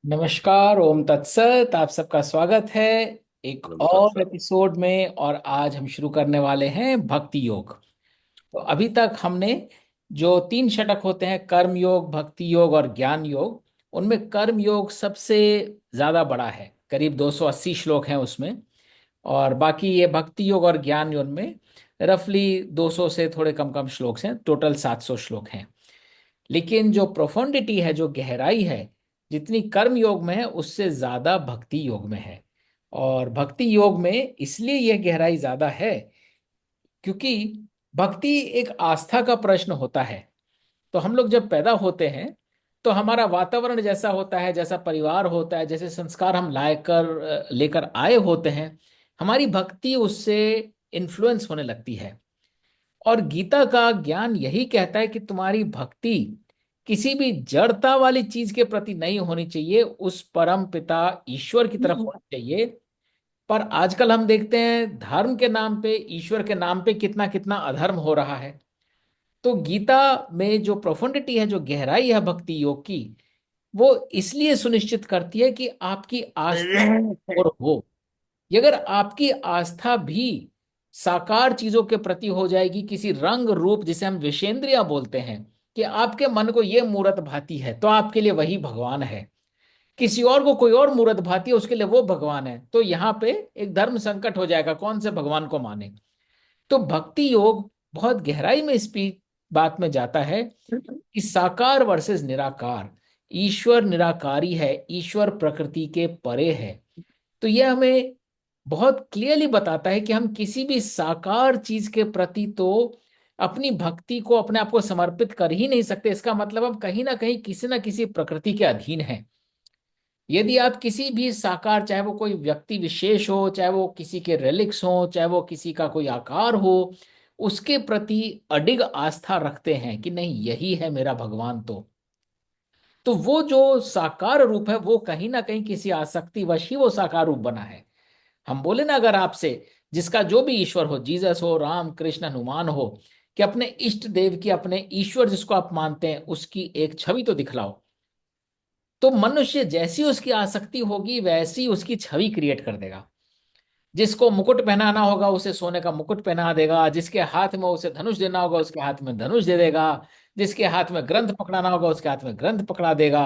नमस्कार, ओम तत्सत। आप सबका स्वागत है एक ओम और तत्सत। एपिसोड में। और आज हम शुरू करने वाले हैं भक्ति योग। तो अभी तक हमने जो तीन षटक होते हैं, कर्म योग, भक्ति योग और ज्ञान योग, उनमें कर्म योग सबसे ज्यादा बड़ा है, करीब 280 श्लोक हैं उसमें। और बाकी ये भक्ति योग और ज्ञान योग में रफली 200 से थोड़े कम कम श्लोक हैं, टोटल 700 श्लोक हैं। लेकिन जो प्रोफोंडिटी है, जो गहराई है, जितनी कर्म योग में है उससे ज्यादा भक्ति योग में है। और भक्ति योग में इसलिए यह गहराई ज्यादा है क्योंकि भक्ति एक आस्था का प्रश्न होता है। तो हम लोग जब पैदा होते हैं तो हमारा वातावरण जैसा होता है, जैसा परिवार होता है, जैसे संस्कार हम लाकर लेकर आए होते हैं, हमारी भक्ति उससे इन्फ्लुएंस होने लगती है। और गीता का ज्ञान यही कहता है कि तुम्हारी भक्ति किसी भी जड़ता वाली चीज के प्रति नहीं होनी चाहिए, उस परम पिता ईश्वर की तरफ होनी चाहिए। पर आजकल हम देखते हैं धर्म के नाम पे, ईश्वर के नाम पे कितना कितना अधर्म हो रहा है। तो गीता में जो प्रोफुंडिटी है, जो गहराई है भक्ति योग की, वो इसलिए सुनिश्चित करती है कि आपकी आस्था और हो। ये अगर आपकी आस्था भी साकार चीजों के प्रति हो जाएगी, किसी रंग रूप जिसे हम विषेंद्रिया बोलते हैं, कि आपके मन को ये मूरत भाती है तो आपके लिए वही भगवान है, किसी और को कोई और मूरत भाती है उसके लिए वो भगवान है, तो यहाँ पे एक धर्म संकट हो जाएगा, कौन से भगवान को माने। तो भक्ति योग बहुत गहराई में इस बात में जाता है कि साकार वर्सेस निराकार। ईश्वर निराकारी है, ईश्वर प्रकृति के परे है। तो यह हमें बहुत क्लियरली बताता है कि हम किसी भी साकार चीज के प्रति तो अपनी भक्ति को, अपने आप को समर्पित कर ही नहीं सकते। इसका मतलब हम कहीं ना कहीं किसी ना किसी प्रकृति के अधीन हैं। यदि आप किसी भी साकार, चाहे वो कोई व्यक्ति विशेष हो, चाहे वो किसी के रेलिक्स हो, चाहे वो किसी का कोई आकार हो, उसके प्रति अडिग आस्था रखते हैं कि नहीं यही है मेरा भगवान, तो वो जो साकार रूप है वो कहीं ना कहीं किसी आसक्तिवश ही वो साकार रूप बना है। हम बोले ना, अगर आपसे जिसका जो भी ईश्वर हो, जीसस हो, राम कृष्ण हनुमान हो, कि अपने इष्ट देव की, अपने ईश्वर जिसको आप मानते हैं, उसकी एक छवि तो दिखलाओ, तो मनुष्य जैसी उसकी आसक्ति होगी वैसी उसकी छवि क्रिएट कर देगा। जिसको मुकुट पहनाना होगा उसे सोने का मुकुट पहना देगा, जिसके हाथ में उसे धनुष देना होगा उसके हाथ में धनुष दे देगा, जिसके हाथ में ग्रंथ पकड़ाना होगा उसके हाथ में ग्रंथ पकड़ा देगा।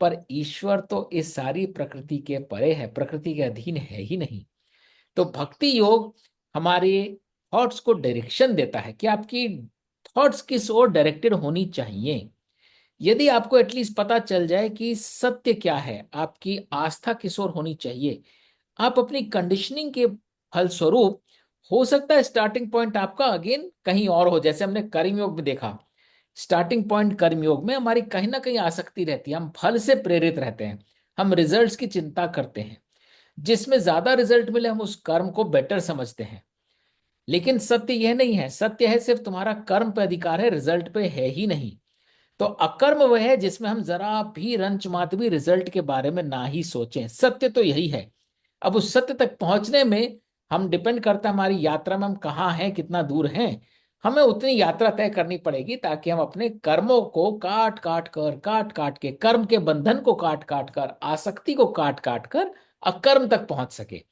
पर ईश्वर तो इस सारी प्रकृति के परे है, प्रकृति के अधीन है ही नहीं। तो भक्ति योग हमारे थॉट्स को डायरेक्शन देता है कि आपकी थॉट्स किस ओर डायरेक्टेड होनी चाहिए। यदि आपको एटलीस्ट पता चल जाए कि सत्य क्या है, आपकी आस्था किस ओर होनी चाहिए, आप अपनी कंडीशनिंग के फलस्वरूप, हो सकता है स्टार्टिंग पॉइंट आपका अगेन कहीं और हो। जैसे हमने कर्मयोग में देखा, स्टार्टिंग पॉइंट कर्मयोग में हमारी कहीं ना कहीं आसक्ति रहती है, हम फल से प्रेरित रहते हैं, हम रिजल्ट्स की चिंता करते हैं, जिसमें ज्यादा रिजल्ट मिले हम उस कर्म को बेटर समझते हैं। लेकिन सत्य यह नहीं है, सत्य है सिर्फ तुम्हारा कर्म पे अधिकार है, रिजल्ट पे है ही नहीं। तो अकर्म वह है जिसमें हम जरा भी रंच मात्र भी रिजल्ट के बारे में ना ही सोचें। सत्य तो यही है। अब उस सत्य तक पहुंचने में हम डिपेंड करता है हमारी यात्रा में हम कहाँ हैं, कितना दूर हैं। हमें उतनी यात्रा तय करनी पड़ेगी ताकि हम अपने कर्मों को काट काट के, कर्म के बंधन को काट काट कर, आसक्ति को काट काट कर अकर्म तक पहुंच सके।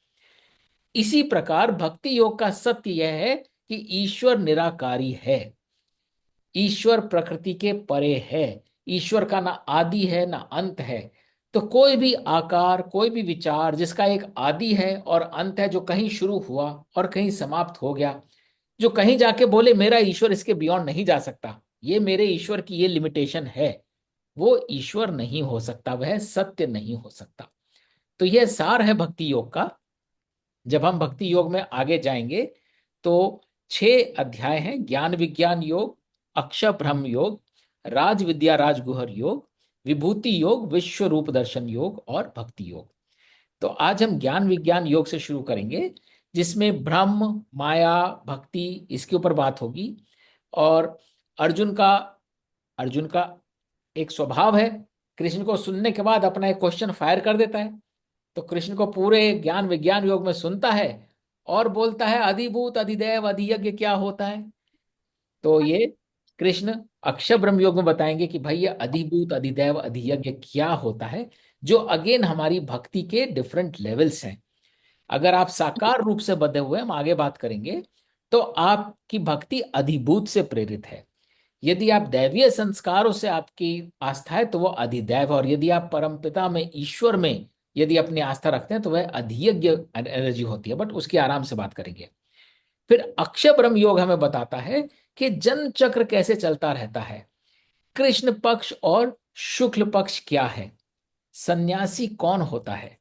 इसी प्रकार भक्ति योग का सत्य यह है कि ईश्वर निराकारी है, ईश्वर प्रकृति के परे है, ईश्वर का ना आदि है ना अंत है। तो कोई भी आकार, कोई भी विचार जिसका एक आदि है और अंत है, जो कहीं शुरू हुआ और कहीं समाप्त हो गया, जो कहीं जाके बोले मेरा ईश्वर इसके बियॉन्ड नहीं जा सकता, ये मेरे ईश्वर की ये लिमिटेशन है, वो ईश्वर नहीं हो सकता, वह सत्य नहीं हो सकता। तो यह सार है भक्ति योग का। जब हम भक्ति योग में आगे जाएंगे तो 6 अध्याय हैं: ज्ञान विज्ञान योग, अक्षर ब्रह्म योग, राज विद्या राजगुहर योग, विभूति योग, विश्व रूप दर्शन योग और भक्ति योग। तो आज हम ज्ञान विज्ञान योग से शुरू करेंगे, जिसमें ब्रह्म, माया, भक्ति, इसके ऊपर बात होगी। और अर्जुन का अर्जुन का एक स्वभाव है, कृष्ण को सुनने के बाद अपना एक क्वेश्चन फायर कर देता है। तो कृष्ण को पूरे ज्ञान विज्ञान योग में सुनता है और बोलता है अधिभूत अधिदैव अधियज्ञ क्या होता है। तो ये कृष्ण अक्षर ब्रह्म योग में बताएंगे कि भाई ये अधिभूत अधिदैव अधियज्ञ क्या होता है। जो अगेन हमारी भक्ति के डिफरेंट लेवल्स हैं। अगर आप साकार रूप से बंधे हुए, हम आगे बात करेंगे, तो आपकी भक्ति अधिभूत से प्रेरित है। यदि आप दैवीय संस्कारों से आपकी आस्था है तो वो अधिदैव, और यदि आप परमपिता में, ईश्वर में यदि अपनी आस्था रखते हैं तो वह अधियज्ञ एनर्जी होती है, बट उसकी आराम से बात करेंगे। फिर अक्षय ब्रह्म योग हमें बताता है कि जन्म चक्र कैसे चलता रहता है, कृष्ण पक्ष और शुक्ल पक्ष क्या है, सन्यासी कौन होता है।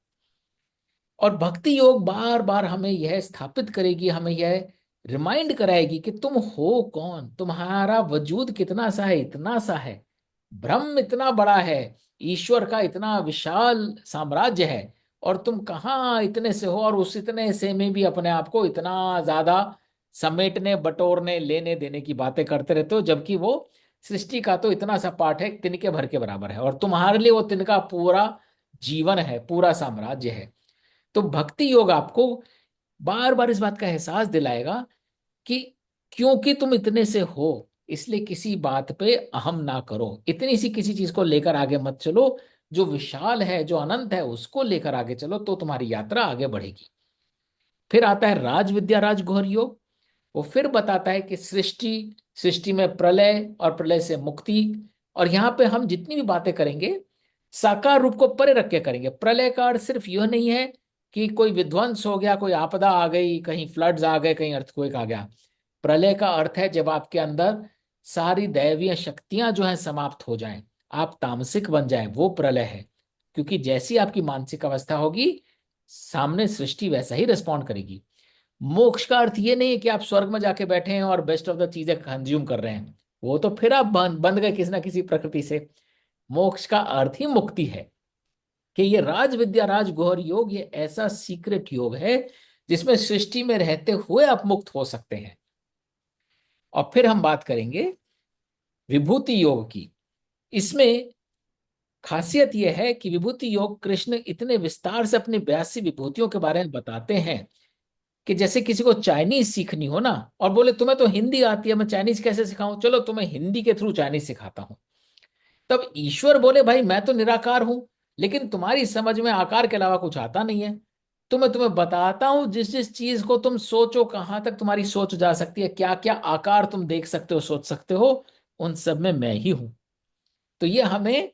और भक्ति योग बार बार हमें यह स्थापित करेगी, हमें यह रिमाइंड कराएगी कि तुम हो कौन, तुम्हारा वजूद कितना सा है, इतना सा है, ब्रह्म इतना बड़ा है, ईश्वर का इतना विशाल साम्राज्य है, और तुम कहाँ इतने से हो, और उस इतने से में भी अपने आप को इतना ज्यादा समेटने, बटोरने, लेने देने की बातें करते रहते हो, जबकि वो सृष्टि का तो इतना सा पार्ट है, तिनके भर के बराबर है, और तुम्हारे लिए वो तिनका पूरा जीवन है, पूरा साम्राज्य है। तो भक्ति योग आपको बार बार इस बात का एहसास दिलाएगा कि क्योंकि तुम इतने से हो, इसलिए किसी बात पे अहम ना करो, इतनी सी किसी चीज को लेकर आगे मत चलो, जो विशाल है, जो अनंत है, उसको लेकर आगे चलो, तो तुम्हारी यात्रा आगे बढ़ेगी। फिर आता है राज विद्या राज घोर योग। वो फिर बताता है कि सृष्टि, सृष्टि में प्रलय और प्रलय से मुक्ति। और यहाँ पे हम जितनी भी बातें करेंगे साकार रूप को परे रख के करेंगे। प्रलय का अर्थ सिर्फ यह नहीं है कि कोई विध्वंस हो गया, कोई आपदा आ गई, कहीं फ्लड्स आ गए, कहीं अर्थक्वेक आ गया। प्रलय का अर्थ है जब आपके अंदर सारी दैवीय शक्तियां जो हैं समाप्त हो जाएं, आप तामसिक बन जाएं, वो प्रलय है। क्योंकि जैसी आपकी मानसिक अवस्था होगी, सामने सृष्टि वैसा ही रिस्पॉन्ड करेगी। मोक्ष का अर्थ ये नहीं है कि आप स्वर्ग में जाके बैठे हैं और बेस्ट ऑफ द चीजें कंज्यूम कर रहे हैं, वो तो फिर आप बंध गए किसी ना किसी प्रकृति से। मोक्ष का अर्थ ही मुक्ति है। कि ये राज विद्या राज गौहर योग, ये ऐसा सीक्रेट योग है जिसमें सृष्टि में रहते हुए आप मुक्त हो सकते हैं। और फिर हम बात करेंगे विभूति योग की। इसमें खासियत यह है कि विभूति योग कृष्ण इतने विस्तार से अपनी 82 विभूतियों के बारे में बताते हैं कि जैसे किसी को चाइनीज सीखनी हो ना, और बोले तुम्हें तो हिंदी आती है, मैं चाइनीज कैसे सिखाऊं, चलो तुम्हें हिंदी के थ्रू चाइनीज सिखाता हूं। तब ईश्वर बोले भाई मैं तो निराकार हूं, लेकिन तुम्हारी समझ में आकार के अलावा कुछ आता नहीं है, तो मैं तुम्हें बताता हूं जिस जिस चीज को तुम सोचो, कहां तक तुम्हारी सोच जा सकती है, क्या क्या आकार तुम देख सकते हो, सोच सकते हो, उन सब में मैं ही हूं। तो ये हमें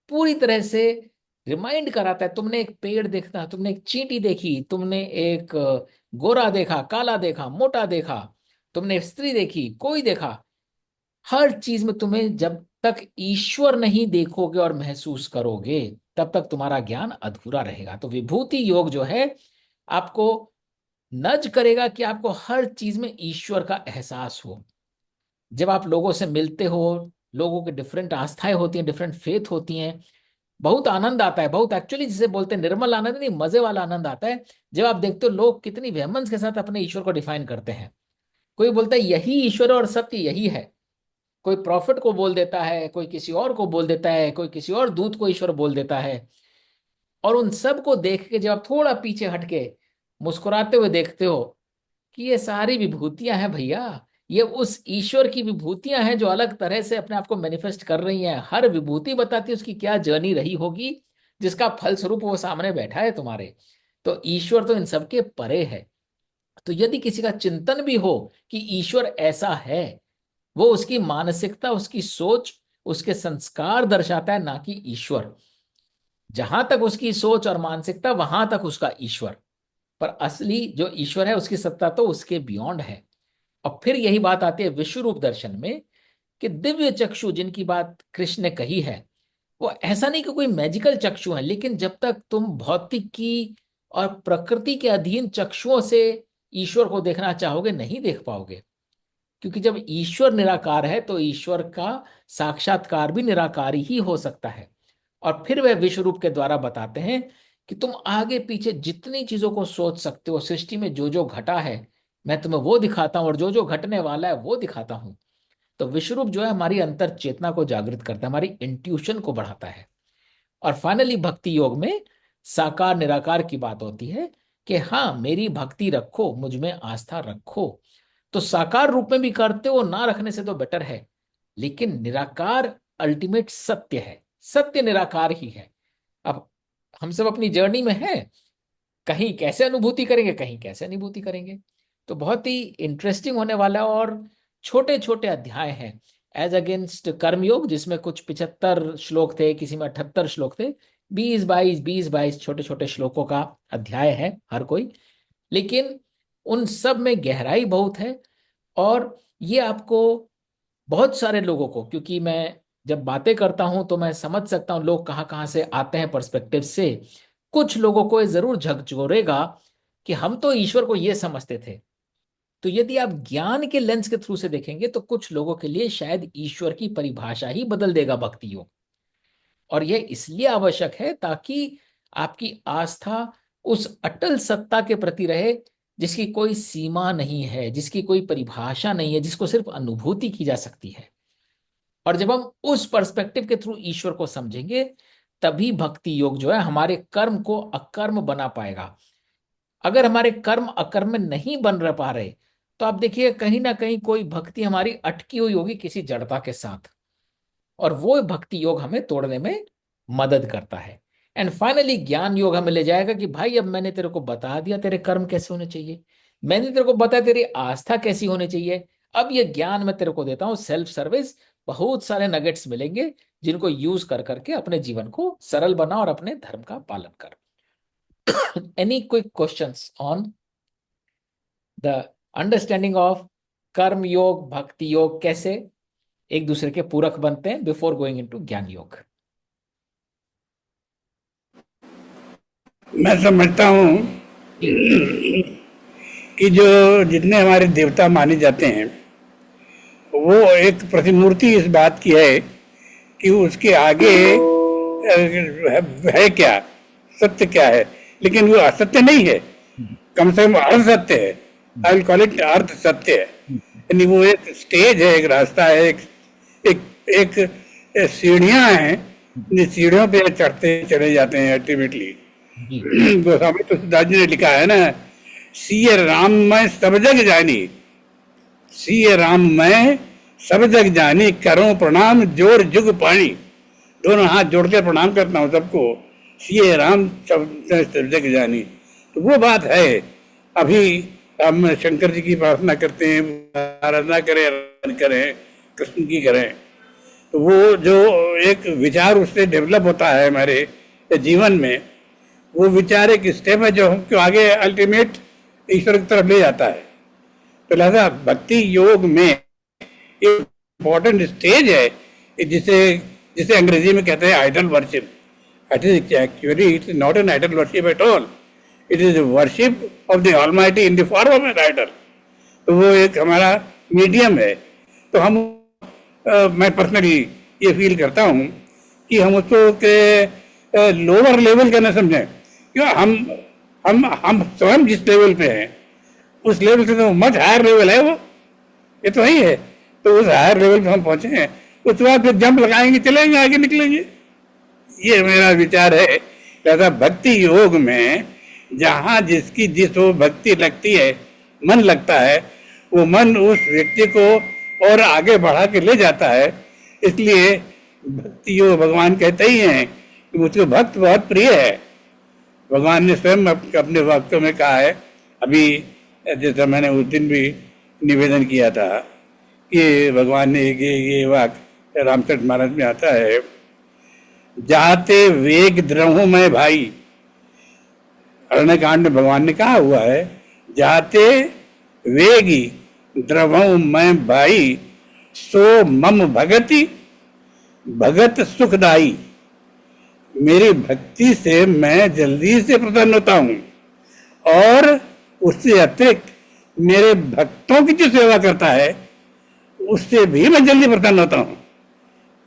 पूरी तरह से रिमाइंड कराता है। तुमने एक पेड़ देखा, तुमने एक चींटी देखी, तुमने एक गोरा देखा, काला देखा, मोटा देखा, तुमने स्त्री देखी, कोई देखा, हर चीज में तुम्हें जब तक ईश्वर नहीं देखोगे और महसूस करोगे, तब तक तुम्हारा ज्ञान अधूरा रहेगा। तो विभूति योग जो है आपको नज करेगा कि आपको हर चीज में ईश्वर का एहसास हो। जब आप लोगों से मिलते हो, लोगों के डिफरेंट आस्थाएं होती हैं, डिफरेंट फेथ होती हैं, बहुत आनंद आता है, बहुत एक्चुअली जिसे बोलते हैं निर्मल आनंद नहीं, मजे वाला आनंद आता है। जब आप देखते हो लोग कितनी वेहमंस के साथ अपने ईश्वर को डिफाइन करते हैं। कोई बोलता है यही ईश्वर और सत्य यही है, कोई प्रॉफिट को बोल देता है, कोई किसी और को बोल देता है, कोई किसी और दूत को ईश्वर बोल देता है। और उन सब को देख के जब आप थोड़ा पीछे हटके मुस्कुराते हुए देखते हो कि ये सारी विभूतियां हैं भैया, ये उस ईश्वर की विभूतियां हैं जो अलग तरह से अपने आप को मैनिफेस्ट कर रही हैं। हर विभूति बताती है उसकी क्या जर्नी रही होगी, जिसका फलस्वरूप वो सामने बैठा है तुम्हारे। तो ईश्वर तो इन सबके परे है। तो यदि किसी का चिंतन भी हो कि ईश्वर ऐसा है, वो उसकी मानसिकता, उसकी सोच, उसके संस्कार दर्शाता है, ना कि ईश्वर। जहां तक उसकी सोच और मानसिकता, वहां तक उसका ईश्वर। पर असली जो ईश्वर है उसकी सत्ता तो उसके बियॉन्ड है। और फिर यही बात आती है विश्व रूप दर्शन में, कि दिव्य चक्षु जिनकी बात कृष्ण ने कही है, वो ऐसा नहीं कि कोई मैजिकल चक्षु है, लेकिन जब तक तुम भौतिक की और प्रकृति के अधीन चक्षुओं से ईश्वर को देखना चाहोगे, नहीं देख पाओगे। क्योंकि जब ईश्वर निराकार है तो ईश्वर का साक्षात्कार भी निराकार ही हो सकता है। और फिर वह विश्व रूप के द्वारा बताते हैं कि तुम आगे पीछे जितनी चीजों को सोच सकते हो, सृष्टि में जो जो घटा है मैं तुम्हें वो दिखाता हूं, और जो जो घटने वाला है वो दिखाता हूं। तो विश्वरूप जो है हमारी अंतर चेतना को जागृत करता है, हमारी इंट्यूशन को बढ़ाता है। और फाइनली भक्ति योग में साकार निराकार की बात होती है कि हाँ मेरी भक्ति रखो, मुझ में आस्था रखो। तो साकार रूप में भी करते हो, ना रखने से तो बेटर है। लेकिन निराकार अल्टीमेट सत्य है, सत्य निराकार ही है। अब हम सब अपनी जर्नी में हैं, कहीं कैसे अनुभूति करेंगे, कहीं कैसे अनुभूति करेंगे। तो बहुत ही इंटरेस्टिंग होने वाला है। और छोटे छोटे अध्याय हैं एज अगेंस्ट कर्मयोग, जिसमें कुछ 75 श्लोक थे, किसी में 78 श्लोक थे। 20-22 छोटे छोटे श्लोकों का अध्याय है हर कोई, लेकिन उन सब में गहराई बहुत है। और ये आपको बहुत सारे लोगों को, क्योंकि मैं जब बातें करता हूं तो मैं समझ सकता हूं लोग कहाँ कहाँ से आते हैं पर्सपेक्टिव से। कुछ लोगों को ये जरूर झकझोरेगा कि हम तो ईश्वर को ये समझते थे। तो यदि आप ज्ञान के लेंस के थ्रू से देखेंगे तो कुछ लोगों के लिए शायद ईश्वर की परिभाषा ही बदल देगा भक्ति योग। और यह इसलिए आवश्यक है ताकि आपकी आस्था उस अटल सत्ता के प्रति रहे जिसकी कोई सीमा नहीं है, जिसकी कोई परिभाषा नहीं है, जिसको सिर्फ अनुभूति की जा सकती है। और जब हम उस पर्सपेक्टिव के थ्रू ईश्वर को समझेंगे, तभी भक्ति योग जो है हमारे कर्म को अकर्म बना पाएगा। अगर हमारे कर्म अकर्म में नहीं बन रह पा रहे, तो आप देखिए कहीं ना कहीं कोई भक्ति हमारी अटकी हुई होगी किसी जड़ता के साथ, और वो भक्ति योग हमें तोड़ने में मदद करता है। एंड फाइनली ज्ञान योग हमें ले जाएगा कि भाई अब मैंने तेरे को बता दिया तेरे कर्म कैसे होने चाहिए, मैंने तेरे को बताया तेरी आस्था कैसी होनी चाहिए। अब ये ज्ञान मैं तेरे को देता हूँ, सेल्फ सर्विस। बहुत सारे नगेट्स मिलेंगे जिनको यूज कर करके अपने जीवन को सरल बना और अपने धर्म का पालन कर। Any quick questions on the understanding of कर्म योग भक्ति योग कैसे एक दूसरे के पूरक बनते हैं बिफोर गोइंग इनटू ज्ञान योग? मैं समझता हूँ कि जो जितने हमारे देवता माने जाते हैं वो एक प्रतिमूर्ति इस बात की है कि उसके आगे है क्या, सत्य क्या है, लेकिन वो असत्य नहीं है, कम से कम अर्ध सत्य है। आई विल कॉल इट अर्ध सत्य है। यानी वो एक स्टेज है, एक रास्ता है, एक एक सीढ़ियां हैं, सीढ़ियों पे चढ़ते चले जाते हैं अल्टीमेटली। गोस्वामी तुलसीदास जी ने लिखा है ना, सीए राम मैं सब जग जानी, सीए राम मैं सब जग जानी, करो प्रणाम जोर जुग पानी। दोनों हाथ जोड़ के प्रणाम करता हूँ सबको, सीए राम सब जग जानी। तो वो बात है। अभी हम शंकर जी की प्रार्थना करते हैं, आराधना करें कृष्ण की करें, तो वो जो एक विचार उससे डेवलप होता है हमारे जीवन में, वो विचार एक स्टेप है जो हमको आगे अल्टीमेट ईश्वर की तरफ ले जाता है। तो लिहाजा भक्ति योग में एक इम्पोर्टेंट स्टेज है जिसे जिसे अंग्रेजी में कहते हैं idol worship. Actually it is not an idol worship at all, it is worship of the almighty in the form of an idol. तो वो एक हमारा मीडियम है। तो हम मैं पर्सनली ये फील करता हूँ कि हम उसको के लोअर लेवल का न समझें, क्यों हम स्वयं जिस लेवल पे हैं उस लेवल से तो मच हायर लेवल है वो, ये तो वही है। तो उस हायर लेवल पे हम पहुंचे हैं, उसके बाद फिर जंप लगाएंगे, चलेंगे, आगे निकलेंगे। ये मेरा विचार है। लिहाजा भक्ति योग में जहाँ जिसकी जिस वो भक्ति लगती है, मन लगता है, वो मन उस व्यक्ति को और आगे बढ़ा के ले जाता है। इसलिए भक्ति योग भगवान कहते ही हैं कि मुझको भक्त बहुत प्रिय है। भगवान ने स्वयं अपने वाक्यों में कहा है, अभी जैसा मैंने उस दिन भी निवेदन किया था कि भगवान ने ये वाक्य रामचरित मानस में आता है, जाते वेग द्रहूं मैं भाई। अरण्य कांड में भगवान ने कहा हुआ है, जाते वेगी द्रवहूं मैं भाई, सो मम भगति भगत सुखदाई। मेरी भक्ति से मैं जल्दी से प्रसन्न होता हूँ, और उससे अतिरिक्त मेरे भक्तों की जो सेवा करता है उससे भी मैं जल्दी प्रसन्न होता हूँ।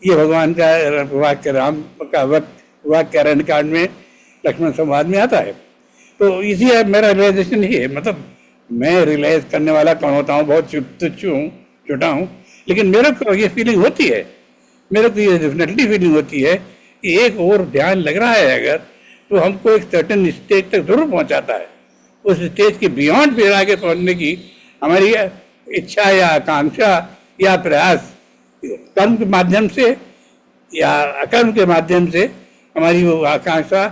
ये भगवान का वाक्य, राम का वाक्य अरण्य कांड में लक्ष्मण संवाद में आता है। तो इसी मेरा रियलाइजेशन ही है। मतलब मैं रियलाइज करने वाला कौन होता हूँ, बहुत तुच्छ हूँ, छोटा हूँ, लेकिन मेरे को ये फीलिंग होती है, मेरे को ये डेफिनेटली फीलिंग होती है कि एक और ध्यान लग रहा है अगर, तो हमको एक सर्टेन स्टेज तक जरूर पहुँचाता है। उस स्टेज के बियॉन्ड फिर आगे पहुँचने की हमारी इच्छा या आकांक्षा या प्रयास कर्म के माध्यम से या अकर्म के माध्यम से हमारी वो आकांक्षा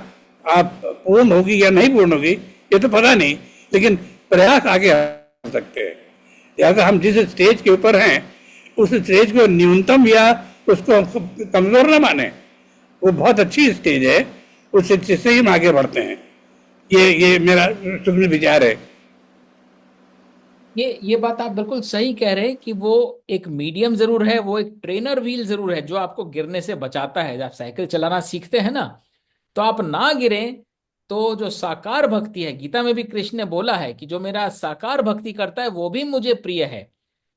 आप पूर्ण होगी या नहीं पूर्ण होगी ये तो पता नहीं, लेकिन प्रयास आगे आ सकते हैं। लिहाजा हम जिस स्टेज के ऊपर हैं उस स्टेज को न्यूनतम या उसको कमजोर ना माने, वो बहुत अच्छी स्टेज है, उस स्टेज से ही हम आगे बढ़ते हैं। ये मेरा शुद्ध विचार है। ये बात आप बिल्कुल सही कह रहे हैं कि वो एक मीडियम जरूर है, वो एक ट्रेनर व्हील जरूर है जो आपको गिरने से बचाता है। जब आप साइकिल चलाना सीखते हैं ना, तो आप ना गिरें। तो जो साकार भक्ति है, गीता में भी कृष्ण ने बोला है कि जो मेरा साकार भक्ति करता है वो भी मुझे प्रिय है।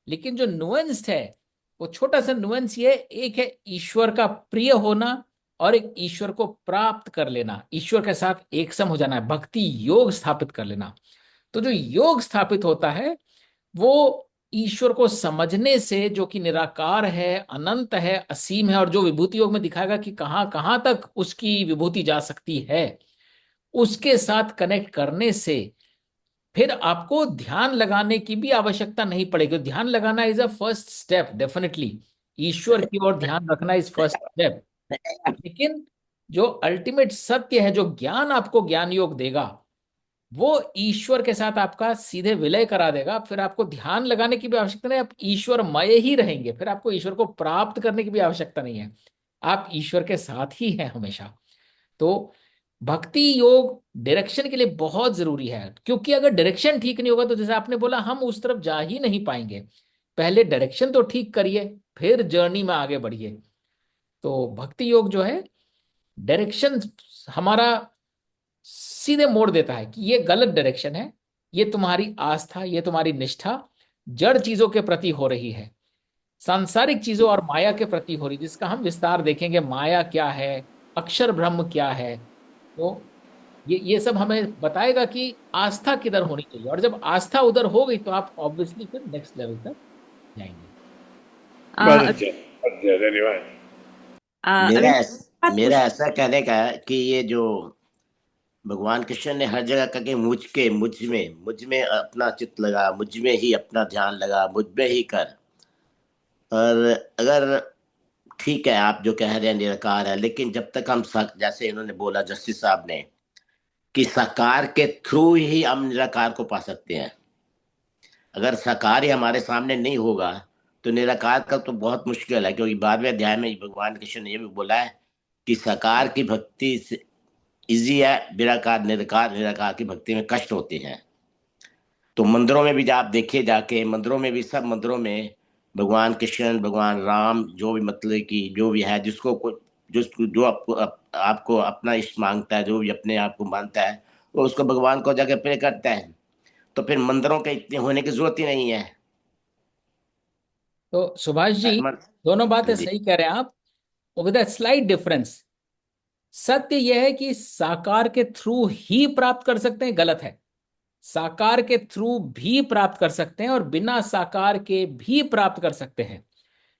लेकिन जो नुएंस है, वो छोटा सा नुएंस ये, एक है ईश्वर का प्रिय होना, और एक ईश्वर को प्राप्त कर लेना, ईश्वर के साथ एक सम हो जाना है, भक्ति योग स्थापित कर लेना। तो जो योग स्थापित होता है वो ईश्वर को समझने से, जो कि निराकार है, अनंत है, असीम है, और जो विभूति योग में दिखाएगा कि कहां कहां तक उसकी विभूति जा सकती है, उसके साथ कनेक्ट करने से फिर आपको ध्यान लगाने की भी आवश्यकता नहीं पड़ेगी। ध्यान लगाना is a first step, definitely ईश्वर की ओर ध्यान रखना इज फर्स्ट स्टेप। लेकिन जो अल्टीमेट सत्य है, जो ज्ञान आपको ज्ञान योग देगा, वो ईश्वर के साथ आपका सीधे विलय करा देगा। फिर आपको ध्यान लगाने की भी आवश्यकता नहीं, आप ईश्वरमय ही रहेंगे। फिर आपको ईश्वर को प्राप्त करने की भी आवश्यकता नहीं है, आप ईश्वर के साथ ही हैं हमेशा। तो भक्ति योग डायरेक्शन के लिए बहुत जरूरी है, क्योंकि अगर डायरेक्शन ठीक नहीं होगा तो जैसे आपने बोला, हम उस तरफ जा ही नहीं पाएंगे। पहले डायरेक्शन तो ठीक करिए, फिर जर्नी में आगे बढ़िए। तो भक्ति योग जो है, डायरेक्शन हमारा सीधे मोड़ देता है कि ये गलत डायरेक्शन है, ये तुम्हारी आस्था, ये तुम्हारी निष्ठा जड़ चीजों के प्रति हो रही है, सांसारिक चीजों और माया के प्रति हो रही, जिसका हम विस्तार देखेंगे। माया क्या है, अक्षर ब्रह्म क्या है। तो ये सब हमें बताएगा कि आस्था किधर होनी चाहिए, और जब आस्था उधर हो गई तो आप ऑब्वियसली फिर नेक्स्ट लेवल तक जाएंगे। बहुत अ, अच्छा, बहुत अच्छा, धन्यवाद। अभी मेरा बात मेरा पूछ। ऐसा कहने का है कि ये जो भगवान कृष्ण ने हर जगह कहा कि मुझ में अपना चित्त लगा, मुझ में ही अपना ध्यान लगा, मुझ में ही कर। और अगर ठीक है आप जो कह रहे हैं निराकार है, लेकिन जब तक हम जैसे इन्होंने बोला जस्टिस साहब ने कि साकार के थ्रू ही हम निराकार को पा सकते हैं। अगर साकार ही हमारे सामने नहीं होगा तो निराकार का तो बहुत मुश्किल है, क्योंकि 12वें अध्याय में भगवान कृष्ण ने ये भी बोला है कि साकार की भक्ति इजी है, निराकार निराकार निराकार की भक्ति में कष्ट होते हैं। तो मंदिरों में भी आप देखिए, जाके मंदिरों में भी, सब मंदिरों में भगवान कृष्ण, भगवान राम, जो भी मतलब कि जो भी है, जिसको जो आपको अपना इष्ट मांगता है, जो भी अपने आप को मानता है, वो उसको भगवान को जाके प्रे करता है। तो फिर मंदिरों के इतने होने की जरूरत ही नहीं है। तो सुभाष जी, मन- दोनों बातें जी। सही कह रहे हैं आप, विद अ स्लाइट डिफरेंस। सत्य यह है कि साकार के थ्रू ही प्राप्त कर सकते हैं, गलत है। साकार के थ्रू भी प्राप्त कर सकते हैं और बिना साकार के भी प्राप्त कर सकते हैं।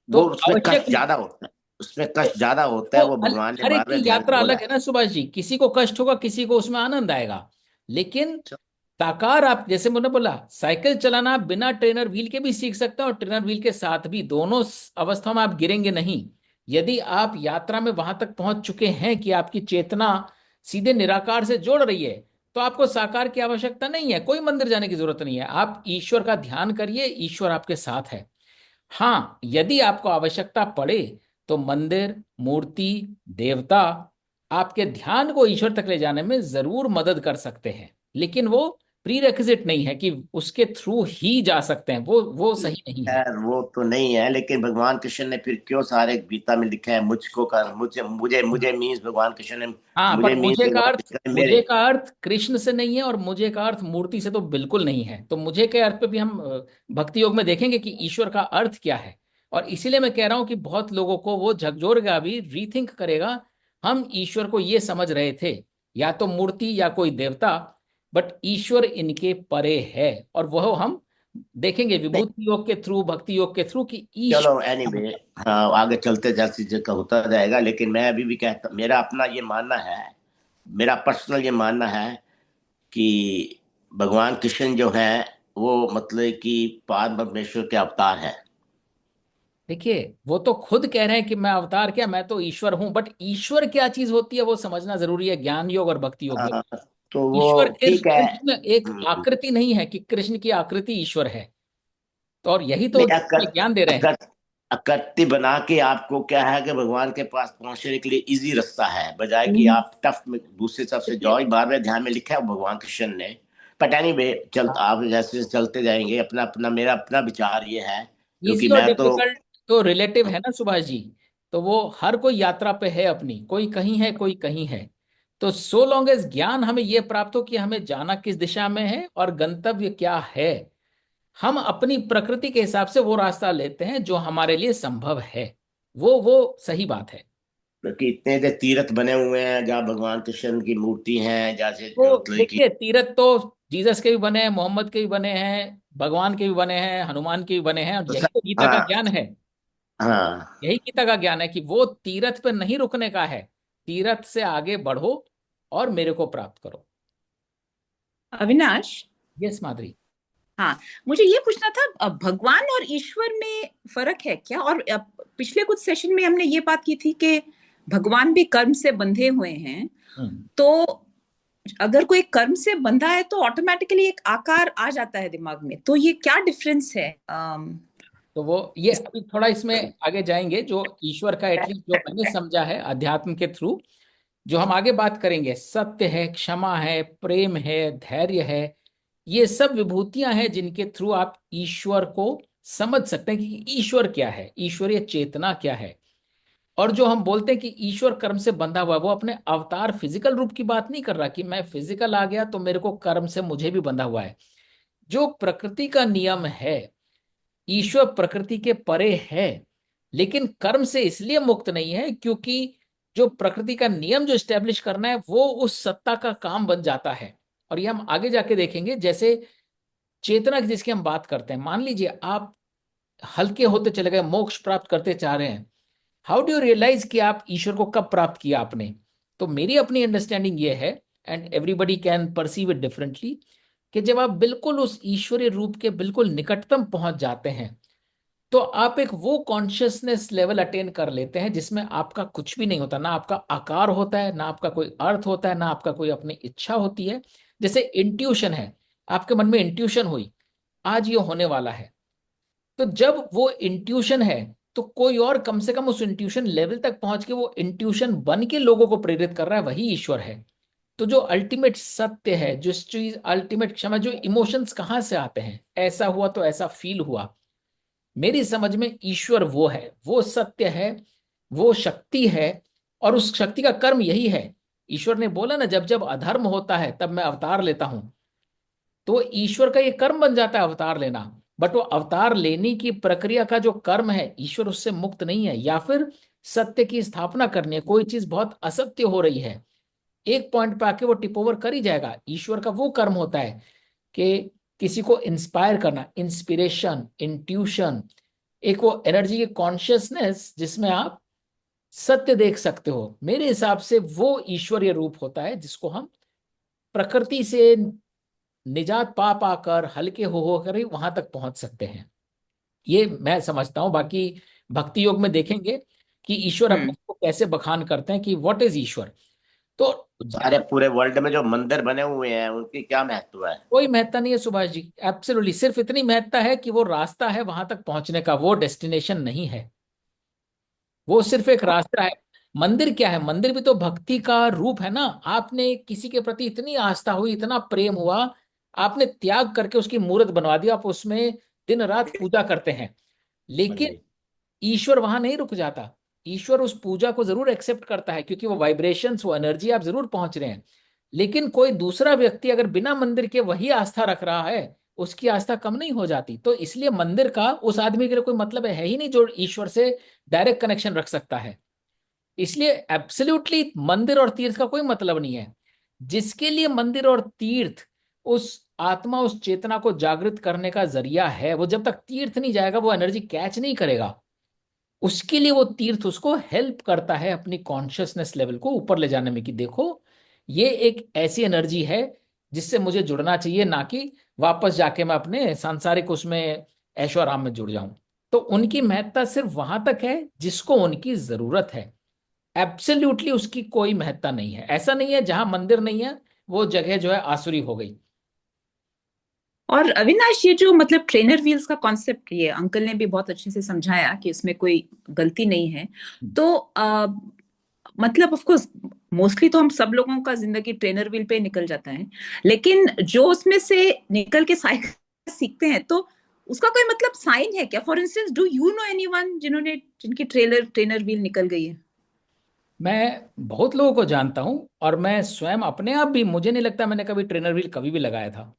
तो वो उसमें आवश्यक, कष्ट ज्यादा होता है, उसमें तो कष्ट ज्यादा होता वो है, वो भगवान ने हर एक 12वें की अध्याय में यात्रा बोला अलग है है। ना सुभाष जी, किसी को कष्ट होगा, किसी को उसमें आनंद आएगा। लेकिन साकार, आप जैसे मैंने बोला, साइकिल चलाना आप बिना ट्रेनर व्हील के भी सीख सकते हैं, और ट्रेनर व्हील के साथ भी, दोनों अवस्था में आप गिरेंगे नहीं। यदि आप यात्रा में वहां तक पहुंच चुके हैं कि आपकी चेतना सीधे निराकार से जोड़ रही है, तो आपको साकार की आवश्यकता नहीं है, कोई मंदिर जाने की जरूरत नहीं है। आप ईश्वर का ध्यान करिए, ईश्वर आपके साथ है। हाँ, यदि आपको आवश्यकता पड़े तो मंदिर, मूर्ति, देवता आपके ध्यान को ईश्वर तक ले जाने में जरूर मदद कर सकते हैं, लेकिन वो प्री रेक्विजिट नहीं है कि उसके थ्रू ही जा सकते हैं, वो सही नहीं है। खैर वो तो नहीं है, लेकिन भगवान कृष्ण ने फिर क्यों सारे गीता में लिखा है मुझको कर, मुझे मुझे मुझे मीन्स भगवान कृष्ण ने, हाँ, मुझे पर मीन्स भगवान कृष्ण ने मेरे। मुझे का अर्थ कृष्ण से नहीं है, और मुझे का अर्थ मूर्ति से तो बिल्कुल नहीं है। तो मुझे के अर्थ पे भी हम भक्ति योग में देखेंगे कि ईश्वर का अर्थ क्या है। और इसीलिए मैं कह रहा हूं कि बहुत लोगों को वो झकझोरेगा, अभी रीथिंक करेगा। हम ईश्वर को ये समझ रहे थे, या तो मूर्ति या कोई देवता, बट ईश्वर इनके परे है। और वह हम देखेंगे नहीं, विभूति योग के थ्रू, भक्ति योग के थ्रू, कि चलो ईश्वर। एनीवे, हाँ आगे चलते जैसे जगह होता जाएगा, लेकिन मैं अभी भी कहता, मेरा अपना ये मानना है, मेरा पर्सनल ये मानना है कि भगवान कृष्ण जो है वो मतलब कि पार परमेश्वर के अवतार है। देखिए, वो तो खुद कह रहे हैं कि मैं अवतार क्या, मैं तो ईश्वर हूं, बट ईश्वर क्या चीज होती है वो समझना जरूरी है, ज्ञान योग और भक्ति योग में। हाँ, तो वो ईश्वर ठीक है। सिर्फ में एक हम्म, आकृति नहीं है कि कृष्ण की आकृति ईश्वर है, तो और यही तो नहीं, हमें ज्ञान दे रहे हैं। आकृति बना के आपको क्या है कि भगवान के पास पहुंचने के लिए इजी रास्ता है, बजाय कि हम्म। आप टफ में दूसरी तरफ से देखिए, जाओ। बार बार ध्यान में लिखा है भगवान कृष्ण ने। बट एनी वे, चलता आप जैसे जैसे चलते जाएंगे, अपना अपना मेरा अपना विचार ये है, क्योंकि इजी और मैं तो। डिफिकल्ट तो रिलेटिव है ना सुभाष जी। तो वो हर कोई यात्रा पे है अपनी, कोई कहीं है कोई कहीं है। तो सो लॉन्ग एज ज्ञान हमें ये प्राप्त हो कि हमें जाना किस दिशा में है और गंतव्य क्या है, हम अपनी प्रकृति के हिसाब से वो रास्ता लेते हैं जो हमारे लिए संभव है। वो सही बात है। क्योंकि इतने से तीर्थ बने हुए हैं जहाँ भगवान कृष्ण की मूर्ति है, जैसे जो तो मतलब कि। देखिए, तीरथ तो जीसस के भी बने हैं, मोहम्मद के भी बने हैं, भगवान के भी बने हैं, हनुमान के भी बने हैं, और तो यही तो गीता का हाँ, ज्ञान है। हाँ। यही गीता का ज्ञान है कि वो तीरथ पे नहीं रुकने का है, तीरथ से आगे बढ़ो और मेरे को प्राप्त करो। अविनाश, यस माधुरी। हाँ, मुझे ये पूछना था, भगवान और ईश्वर में फर्क है क्या? और पिछले कुछ सेशन में हमने ये बात की थी कि भगवान भी कर्म से बंधे हुए हैं, हम्म। तो अगर कोई कर्म से बंधा है तो ऑटोमेटिकली एक आकार आ जाता है दिमाग में, तो ये क्या डिफरेंस है? तो वो ये अभी थोड़ा इसमें आगे जाएंगे, जो ईश्वर का एटलीस्ट जो मैंने समझा है अध्यात्म के थ्रू, जो हम आगे बात करेंगे, सत्य है, क्षमा है, प्रेम है, धैर्य है, ये सब विभूतियां हैं जिनके थ्रू आप ईश्वर को समझ सकते हैं कि ईश्वर क्या है, ईश्वरीय चेतना क्या है। और जो हम बोलते हैं कि ईश्वर कर्म से बंधा हुआ है, वो अपने अवतार फिजिकल रूप की बात नहीं कर रहा कि मैं फिजिकल आ गया तो मेरे को कर्म से मुझे भी बंधा हुआ है। जो प्रकृति का नियम है, ईश्वर प्रकृति के परे है, लेकिन कर्म से इसलिए मुक्त नहीं है क्योंकि जो प्रकृति का नियम जो स्टेब्लिश करना है वो उस सत्ता का काम बन जाता है। और ये हम आगे जाके देखेंगे, जैसे चेतना की जिसकी हम बात करते हैं, मान लीजिए आप हल्के होते चले गए, मोक्ष प्राप्त करते चाह रहे हैं, हाउ डू यू रियलाइज कि आप ईश्वर को कब प्राप्त किया आपने? तो मेरी अपनी अंडरस्टैंडिंग ये है, and everybody can perceive it differently, कि जब आप बिल्कुल उस ईश्वरीय रूप के बिल्कुल निकटतम पहुंच जाते हैं, तो आप एक वो कॉन्शियसनेस लेवल अटेन कर लेते हैं जिसमें आपका कुछ भी नहीं होता, ना आपका आकार होता है, ना आपका कोई अर्थ होता है, ना आपका कोई अपनी इच्छा होती है। जैसे इंट्यूशन है, आपके मन में इंट्यूशन हुई आज ये होने वाला है, तो जब वो इंट्यूशन है तो कोई और कम से कम उस इंट्यूशन लेवल तक पहुंच के वो इंट्यूशन बन के लोगों को प्रेरित कर रहा है, वही ईश्वर है। तो जो अल्टीमेट सत्य है, जो चीज अल्टीमेट क्षमा, जो इमोशंस कहाँ से आते हैं, ऐसा हुआ तो ऐसा फील हुआ, मेरी समझ में ईश्वर वो है, वो सत्य है, वो शक्ति है, और उस शक्ति का कर्म यही है। ईश्वर ने बोला ना, जब जब अधर्म होता है तब मैं अवतार लेता हूं, तो ईश्वर का ये कर्म बन जाता है अवतार लेना। बट वो अवतार लेने की प्रक्रिया का जो कर्म है, ईश्वर उससे मुक्त नहीं है। या फिर सत्य की स्थापना करनी है, कोई चीज बहुत असत्य हो रही है, एक पॉइंट पे आके वो टिप ओवर कर ही जाएगा। ईश्वर का वो कर्म होता है कि किसी को इंस्पायर करना, इंस्पिरेशन, इंट्यूशन, एक वो एनर्जी की कॉन्शियसनेस जिसमें आप सत्य देख सकते हो। मेरे हिसाब से वो ईश्वरीय रूप होता है जिसको हम प्रकृति से निजात पा पाकर हल्के हो होकर ही वहां तक पहुंच सकते हैं। ये मैं समझता हूं। बाकी भक्ति योग में देखेंगे कि ईश्वर अपने हम्म। को कैसे बखान करते हैं कि व्हाट इज ईश्वर। तो सारे पूरे वर्ल्ड में जो मंदिर बने हुए हैं उनकी क्या महत्व है? कोई महत्ता नहीं है सुभाष जी, एब्सोल्युटली, सिर्फ इतनी महत्ता है कि वो रास्ता है वहां तक पहुंचने का, वो डेस्टिनेशन नहीं है, वो सिर्फ एक रास्ता है। मंदिर क्या है? मंदिर भी तो भक्ति का रूप है ना। आपने किसी के प्रति इतनी आस्था हुई, इतना प्रेम हुआ, आपने त्याग करके उसकी मूर्त बनवा दी, आप उसमें दिन रात पूजा करते हैं। हाँ लेकिन जी। ईश्वर वहां नहीं रुक जाता। ईश्वर उस पूजा को जरूर एक्सेप्ट करता है क्योंकि वो वाइब्रेशंस, वो एनर्जी आप जरूर पहुंच रहे हैं। लेकिन कोई दूसरा व्यक्ति अगर बिना मंदिर के वही आस्था रख रहा है, उसकी आस्था कम नहीं हो जाती? तो इसलिए मंदिर का उस आदमी के लिए कोई मतलब है ही नहीं जो ईश्वर से डायरेक्ट कनेक्शन रख सकता है। इसलिए एब्सोल्युटली मंदिर और तीर्थ का कोई मतलब नहीं है। जिसके लिए मंदिर और तीर्थ उस आत्मा, उस चेतना को जागृत करने का जरिया है, वो जब तक तीर्थ नहीं जाएगा वो एनर्जी कैच नहीं करेगा। उसके लिए वो तीर्थ उसको हेल्प करता है अपनी कॉन्शियसनेस लेवल को ऊपर ले जाने में, कि देखो ये एक ऐसी एनर्जी है जिससे मुझे जुड़ना चाहिए, ना कि वापस जाके मैं अपने सांसारिक उसमें ऐशो आराम में जुड़ जाऊं। तो उनकी महत्ता सिर्फ वहां तक है जिसको उनकी जरूरत है। एब्सोल्युटली उसकी कोई महत्ता नहीं है। ऐसा नहीं है जहां मंदिर नहीं है वो जगह जो है आसुरी हो गई। और अविनाश, ये जो मतलब ट्रेनर व्हील्स का कॉन्सेप्ट, ये अंकल ने भी बहुत अच्छे से समझाया कि इसमें कोई गलती नहीं है। तो मतलब ऑफ कोर्स मोस्टली तो हम सब लोगों का जिंदगी ट्रेनर व्हील पे निकल जाता है, लेकिन जो उसमें से निकल के साइकिल सीखते हैं तो उसका कोई मतलब साइन है क्या? For instance, do you know anyone जिन्होंने जिनकी ट्रेनर व्हील निकल गई है? मैं बहुत लोगों को जानता हूं और मैं स्वयं अपने आप भी, मुझे नहीं लगता मैंने कभी ट्रेनर व्हील कभी भी लगाया था।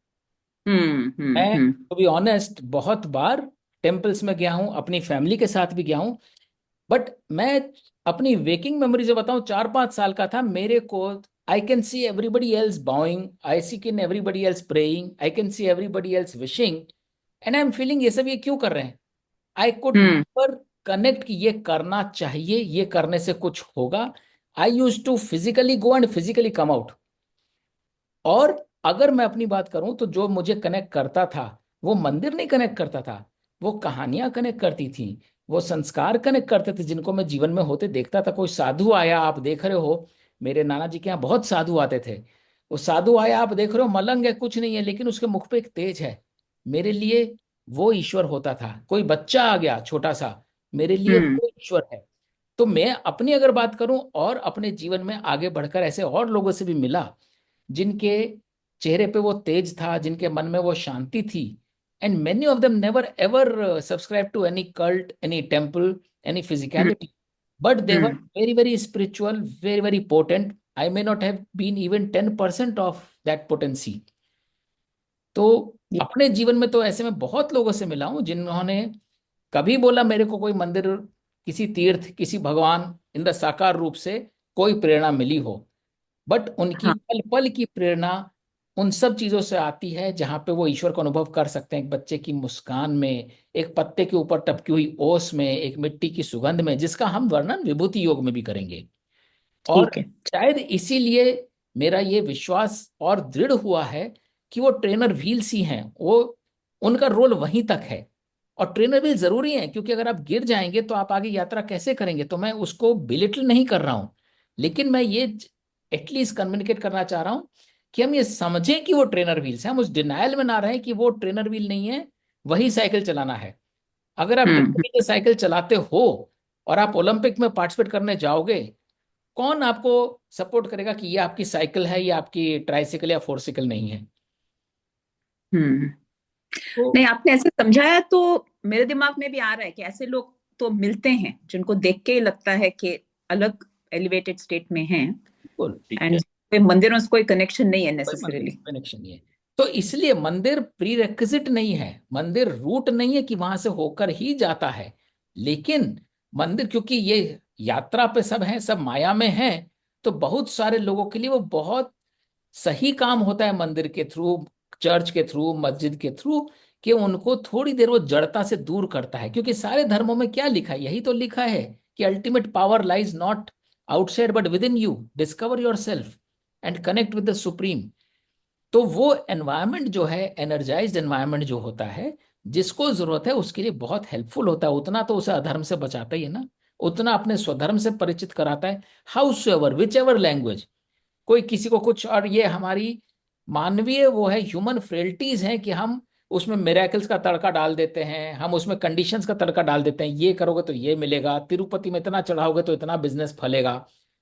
मैं हम्म। टू बी ऑनेस्ट बहुत बार टेम्पल्स में गया हूं, अपनी फैमिली के साथ भी गया हूं। बट मैं अपनी वेकिंग मेमोरी से बताऊं, 4-5 साल का था मेरे को। I can see everybody else bowing, I see can everybody else praying, I can see everybody else wishing, and I am feeling ये सब ये क्यों कर रहे हैं। I could hmm. Never connect कि ये करना चाहिए, ये करने से कुछ होगा। I use to physically go and physically come out. और अगर मैं अपनी बात करूं तो जो मुझे कनेक्ट करता था वो मंदिर नहीं कनेक्ट करता था, वो कहानियां कनेक्ट करती थी, वो संस्कार कनेक्ट करते थे जिनको मैं जीवन में होते देखता था। कोई साधु आया, आप देख रहे हो मेरे नाना जी के यहाँ बहुत साधु आते थे। वो साधु आया, आप देख रहे हो मलंग है, कुछ नहीं है, लेकिन उसके मुख पे एक तेज है। मेरे लिए वो ईश्वर होता था। कोई बच्चा आ गया छोटा सा, मेरे लिए हम्म। वो ईश्वर है। तो मैं अपनी अगर बात करूं और अपने जीवन में आगे बढ़कर ऐसे और लोगों से भी मिला जिनके चेहरे पे वो तेज था, जिनके मन में वो शांति थी। And many of them never ever subscribe to any cult, any temple, any hmm. Physicality, but they were hmm. Very very spiritual, very very potent. I may not have been even 10% of that potency. तो अपने जीवन में तो ऐसे में बहुत लोगों से मिला हूं जिन्होंने कभी बोला मेरे को कोई मंदिर, किसी तीर्थ, किसी भगवान इन द साकार रूप से कोई प्रेरणा मिली हो। बट उनकी हाँ। पल पल की प्रेरणा उन सब चीजों से आती है जहां पे वो ईश्वर को अनुभव कर सकते हैं। एक बच्चे की मुस्कान में, एक पत्ते के ऊपर टपकी हुई ओस में, एक मिट्टी की सुगंध में, जिसका हम वर्णन विभूति योग में भी करेंगे। और ठीक है। शायद इसीलिए मेरा ये विश्वास और दृढ़ हुआ है कि वो ट्रेनर व्हील्स ही हैं, वो उनका रोल वहीं तक है। और ट्रेनर व्हील जरूरी है क्योंकि अगर आप गिर जाएंगे तो आप आगे यात्रा कैसे करेंगे। तो मैं उसको बिलिटल नहीं कर रहा हूं, लेकिन मैं ये एटलीस्ट कम्युनिकेट करना चाह रहा हूं कि हम ये समझें कि वो ट्रेनर व्हील्स हैं। हम उस डिनायल में ना रहें कि वो ट्रेनर व्हील नहीं है, वही साइकिल चलाना है। अगर आप हम्म। डिग्री से साइकिल चलाते हो और आप ओलंपिक में पार्टिसिपेट करने जाओगे, कौन आपको सपोर्ट करेगा कि ये आपकी साइकिल है, ये आपकी ट्राइसाइकिल या फोरसाइकिल नहीं है। हम्म। तो नहीं, आपने ऐसे समझाया तो मेरे दिमाग में भी आ रहा है कि ऐसे लोग तो मिलते हैं जिनको देख के ही लगता है कि अलग एलिवेटेड स्टेट में हैं, बिल्कुल ठीक है। एंड कोई मंदिरों से कोई कनेक्शन नहीं है कोई मंदिर नेसेसरीली। कनेक्शन नहीं है। तो इसलिए मंदिर प्री रेक्विजिट नहीं है, मंदिर रूट नहीं है कि वहां से होकर ही जाता है। लेकिन मंदिर, क्योंकि ये यात्रा पे सब है, सब माया में है, तो बहुत सारे लोगों के लिए वो बहुत सही काम होता है मंदिर के थ्रू, चर्च के थ्रू, मस्जिद के थ्रू, कि उनको थोड़ी देर वो जड़ता से दूर करता है। क्योंकि सारे धर्मों में क्या लिखा है, यही तो लिखा है कि ultimate power lies not outside but with in you, discover your self and connect with the supreme. तो वो एनवायरनमेंट जो है, एनर्जाइज्ड एनवायरनमेंट जो होता है, जिसको जरूरत है उसके लिए बहुत हेल्पफुल होता है। उतना तो उसे अधर्म से बचाता ही है ना, उतना अपने स्वधर्म से परिचित कराता है। House ever which ever language, कोई किसी को कुछ, और ये हमारी मानवीय वो है, ह्यूमन फ्रेल्टीज हैं कि हम उसमें मिरेकल्स का तड़का डाल देते हैं, हम उसमें कंडीशंस का तड़का डाल देते हैं। ये करोगे तो ये मिलेगा, तिरुपति में इतना चढ़ाओगे तो इतना बिजनेस फलेगा।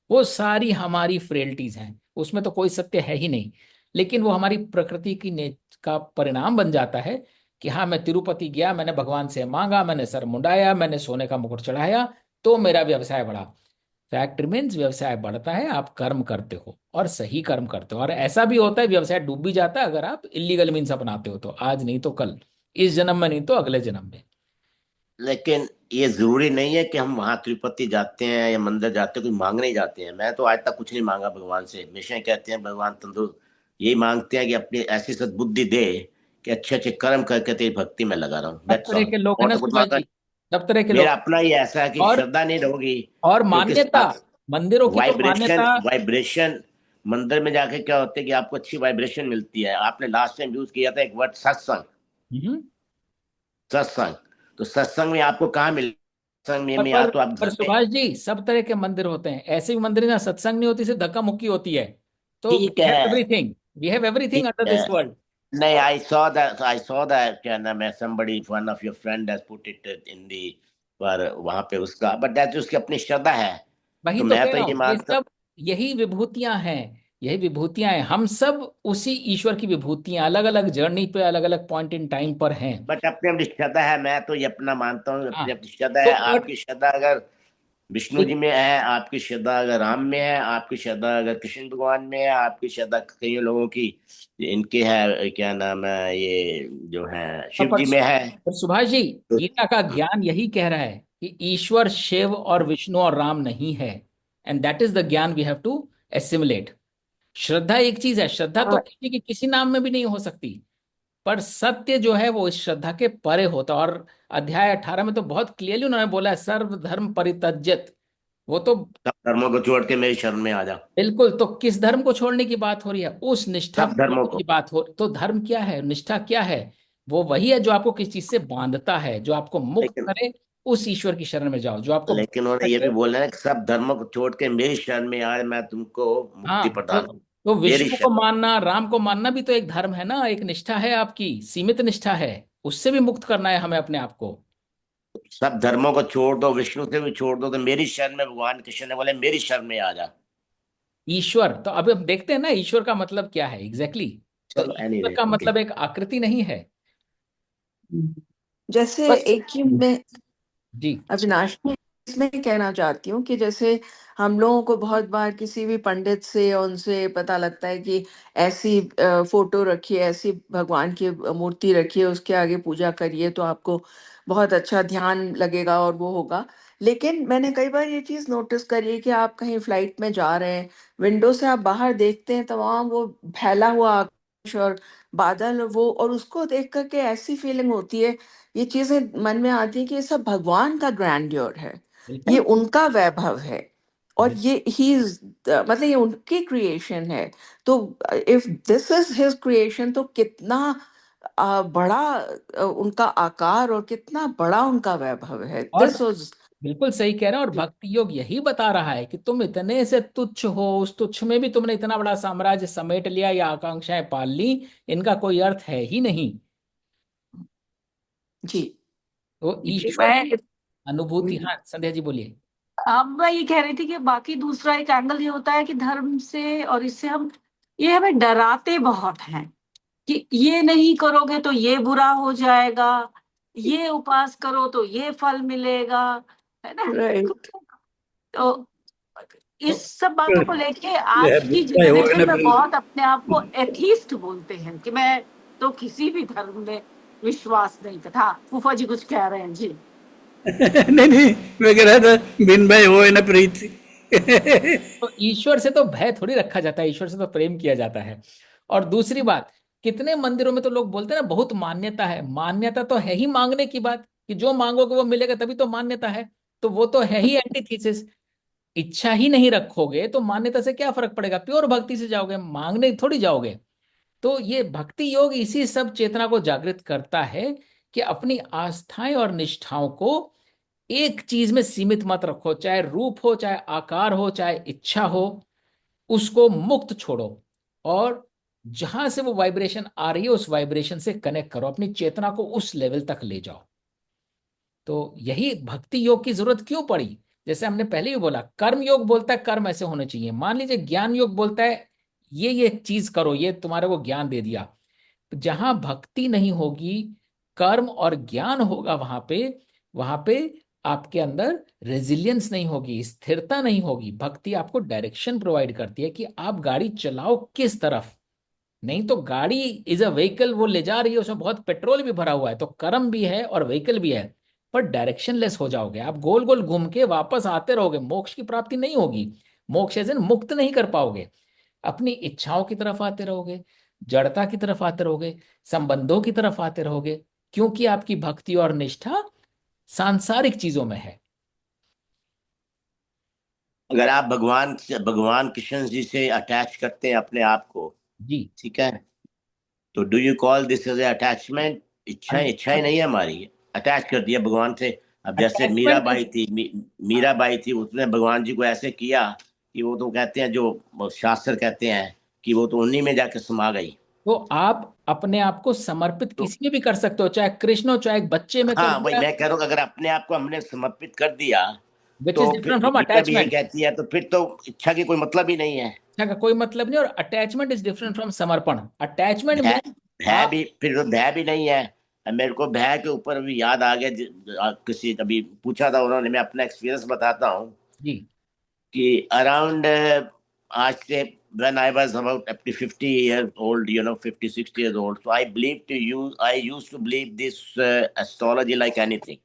वो सारी हमारी फ्रेल्टीज हैं, उसमें तो कोई सत्य है ही नहीं। लेकिन वो हमारी प्रकृति की ने का परिणाम बन जाता है कि हाँ, मैं तिरुपति गया, मैंने भगवान से मांगा, मैंने सर मुंडाया, मैंने सोने का मुकुट चढ़ाया, तो मेरा व्यवसाय बढ़ा। फैक्ट रिमेन्स, व्यवसाय बढ़ता है, आप कर्म करते हो और सही कर्म करते हो। और ऐसा भी होता है व्यवसाय डूब भी जाता है अगर आप इलीगल मीन्स अपनाते हो, तो आज नहीं तो कल, इस जन्म में नहीं तो अगले जन्म में। लेकिन ये जरूरी नहीं है कि हम वहां तिरुपति जाते हैं या मंदिर जाते हैं कुछ मांगने ही जाते हैं। मैं तो आज तक कुछ नहीं मांगा भगवान से। हमेशा ही कहते हैं भगवान तंदुरुस्त, यही मांगते हैं कि अपनी ऐसी सद्बुद्धि दे कि अच्छे अच्छे कर्म करके तेरी भक्ति में लगा रहा हूँ। सब दैट्स तरह ऑल। के लोग हैं और ना तो कुछ सुभाष मांगा जी, सब तरह के नहीं। लोग। मेरा अपना ही ऐसा है कि और श्रद्धा नहीं रहोगी, और क्योंकि मान्यता, मंदिरों की तो वाइब्रेशन मान्यता। वाइब्रेशन मंदिर में जाके क्या होता है कि आपको अच्छी वाइब्रेशन मिलती है। आपने लास्ट टाइम यूज किया था एक वर्ड, सत्संग। हम्म। सत्संग। तो सत्संग में आपको कहाँ मिले? सत्संग पर में या पर तो आप पर घर में। सुभाष जी, सब तरह के मंदिर होते हैं, ऐसे भी मंदिर हैं जहाँ सत्संग नहीं होती, सिर्फ धक्का मुक्की होती है। तो ठीक है, एवरीथिंग, वी हैव एवरीथिंग ठीक अंडर है। This world. नहीं, I saw that क्या नाम है, somebody one of your friend has put it in the, पर वहां पे उसका, बट दैट उसकी अपनी श्रद्धा है। वही तो तो मैं कह तो रहा ये हूँ, ये मानता सब यही विभूतियां हैं, यही विभूतियां हैं। हम सब उसी ईश्वर की विभूतियां, अलग अलग जर्नी पे, अलग अलग पॉइंट इन टाइम पर हैं। बट अपनी अपनी श्रद्धा है, मैं तो ये अपना मानता हूँ, हाँ। अपनी अपनी श्रद्धा तो है। बट आपकी श्रद्धा अगर विष्णु जी में है, आपकी श्रद्धा अगर राम में है, आपकी श्रद्धा अगर कृष्ण भगवान में है, आपकी श्रद्धा कई लोगों की इनके है, क्या नाम है, ये जो है शिव पर जी में है। पर सुभाष जी, तो गीता का ज्ञान यही कह रहा है कि ईश्वर शिव और विष्णु और राम नहीं है। एंड दैट इज द ज्ञान वी हैव टू एसिमुलेट। श्रद्धा एक चीज है, श्रद्धा तो किसी की किसी नाम में भी नहीं हो सकती, पर सत्य जो है वो इस श्रद्धा के परे होता है। और अध्याय 18 में तो बहुत क्लियरली उन्होंने बोला है, सर्व धर्म परित्यज्यत। वो तो सब धर्मों को छोड़ के मेरी शरण में आ जा। बिल्कुल, तो किस धर्म को छोड़ने की बात हो रही है? उस निष्ठा सब को धर्मों छोड़ने को। की बात हो। तो धर्म क्या है, निष्ठा क्या है? वो वही है जो आपको किस चीज से बांधता है, जो आपको मुक्त लेकिन करे। उस ईश्वर की शरण में जाओ जो आपको लेकिन बचा उन्होंने ये भी सके। बोला है कि सब धर्मों को छोड़ के मेरी शरण में आए, मैं तुमको मुक्ति हाँ, प्रदान करूं। तो मेरी विष्णु को शरण। मानना, राम को मानना भी तो एक धर्म है ना, एक निष्ठा है आपकी, सीमित निष्ठा है। उससे भी मुक्त करना है हमें अपने आप को। सब धर्मों को छोड़ दो, विष्णु से भी छोड़ दो, तो मेरी शरण में, भगवान कृष्ण ने बोले मेरी शरण में आ जा। ईश्वर, तो अब हम देखते हैं ना ईश्वर का मतलब क्या है एग्जैक्टली तो चलो, ईश्वर एनीवे, का ओके। मतलब एक आकृति नहीं है। जैसे बस। एक ही मैं जी। अविनाश मैं इसमें कहना चाहती हूँ कि जैसे हम लोगों को बहुत बार किसी भी पंडित से या उनसे पता लगता है कि ऐसी फोटो रखिए, ऐसी भगवान की मूर्ति रखिए, उसके आगे पूजा करिए तो आपको बहुत अच्छा ध्यान लगेगा और वो होगा। लेकिन मैंने कई बार ये चीज़ नोटिस करी है कि आप कहीं फ्लाइट में जा रहे हैं, विंडो से आप बाहर देखते हैं तो वहाँ वो फैला हुआ आकाश और बादल, वो और उसको देख करके ऐसी फीलिंग होती है, ये चीजें मन में आती है कि ये सब भगवान का ग्रैंडियर है, ये बिल्कुल। उनका वैभव है, और बिल्कुल। ये ही मतलब ये उनकी क्रिएशन है। तो if this is his creation तो कितना बड़ा उनका आकार और कितना बड़ा उनका वैभव है। और दिस वाज बिल्कुल सही कह रहे हैं, और भक्ति योग यही बता रहा है कि तुम इतने से तुच्छ हो, उस तुच्छ में भी तुमने इतना बड़ा साम्राज्य समेट लिया या आकांक्षाएं पाल ली, इनका कोई अर्थ है ही नहीं। जी। तो ईश्वर मैं की अनुभूति। हाँ संध्या जी बोलिए। अब मैं ये कह रही थी कि बाकी दूसरा एक एंगल ये होता है कि धर्म से और इससे हम ये हमें डराते बहुत हैं कि ये नहीं करोगे तो ये बुरा हो जाएगा, ये उपास करो तो ये फल मिलेगा, है ना। राइट। तो तो इस सब बातों को लेके यह आज की बुद्धि हो जनरेशन न में फिर। बहुत अपने आप को एथीस्ट बोलते हैं कि मैं तो किसी भी धर्म में विश्वास नहीं करता। हाँ, फूफा जी कुछ कह रहे हैं जी। नहीं नहीं, मैं कह रहा था बिन भय हो न प्रीति। तो ईश्वर से तो भय थोड़ी रखा जाता है, ईश्वर से तो प्रेम किया जाता है। और दूसरी बात, कितने मंदिरों में तो लोग बोलते हैं ना बहुत मान्यता है। मान्यता तो है ही मांगने की बात, कि जो मांगोगे वो मिलेगा, तभी तो मान्यता है। तो वो तो है ही एंटीथीसिस। इच्छा ही नहीं रखोगे तो मान्यता से क्या फर्क पड़ेगा? प्योर भक्ति से जाओगे, मांगने थोड़ी जाओगे। तो ये भक्ति योग इसी सब चेतना को जागृत करता है कि अपनी आस्थाएं और निष्ठाओं को एक चीज में सीमित मत रखो, चाहे रूप हो, चाहे आकार हो, चाहे इच्छा हो। उसको मुक्त छोड़ो, और जहां से वो वाइब्रेशन आ रही है उस वाइब्रेशन से कनेक्ट करो, अपनी चेतना को उस लेवल तक ले जाओ। तो यही भक्ति योग की जरूरत क्यों पड़ी? जैसे हमने पहले ही बोला, कर्म योग बोलता है कर्म ऐसे होने चाहिए, मान लीजिए ज्ञान योग बोलता है ये चीज करो, ये तुम्हारे को ज्ञान दे दिया। तो जहां भक्ति नहीं होगी, कर्म और ज्ञान होगा, वहां पे आपके अंदर रेजिलियंस नहीं होगी, स्थिरता नहीं होगी। भक्ति आपको डायरेक्शन प्रोवाइड करती है कि आप गाड़ी चलाओ किस तरफ। नहीं तो गाड़ी इज अ व्हीकल, वो ले जा रही है, उसमें बहुत पेट्रोल भी भरा हुआ है, तो कर्म भी है और व्हीकल भी है, पर डायरेक्शनलेस हो जाओगे आप, गोल गोल घूम के वापस आते रहोगे, मोक्ष की प्राप्ति नहीं होगी। मोक्ष एज इन मुक्त नहीं कर पाओगे, अपनी इच्छाओं की तरफ आते रहोगे, जड़ता की तरफ आते रहोगे, संबंधों की तरफ आते रहोगे, क्योंकि आपकी भक्ति और निष्ठा सांसारिक चीजों में है। अगर आप भगवान कृष्ण जी से अटैच करते हैं अपने आप को, जी। ठीक है, तो do you call this as attachment? इच्छाएं इच्छाएं नहीं है हमारी, अटैच कर दिया भगवान से। अब जैसे अटैचमेंट मीराबाई थी, मीराबाई थी, उसने भगवान जी को ऐसे किया कि वो तो कहते हैं, जो शास्त्र कहते हैं कि वो तो उन्हीं में जाके समा गई। तो आप अपने आप को समर्पित तो किसी में भी कर सकते हो, चाहे कृष्ण हो चाहे एक बच्चे में कर हाँ, वही दिया, मैं कह रहा हूँ, अगर अपने आप को हमने समर्पित कर दिया विच इज तो फिर डिफरेंट फ्रॉम गीता भी यही अटैचमेंट। कहती है, तो फिर तो इच्छा की कोई मतलब ही नहीं है। इच्छा का कोई मतलब नहीं, और अटैचमेंट इज डिफरेंट फ्रॉम समर्पण। अटैचमेंट भय, मीन भय आप। भी फिर तो भय भी नहीं है। अब मेरे को भय के ऊपर भी याद आ गया, किसी अभी पूछा था उन्होंने, मैं अपना एक्सपीरियंस बताता हूँ जी कि अराउंड आज से when I was about up to 50 years old, 50, 60 years old, so I used to believe this astrology like anything.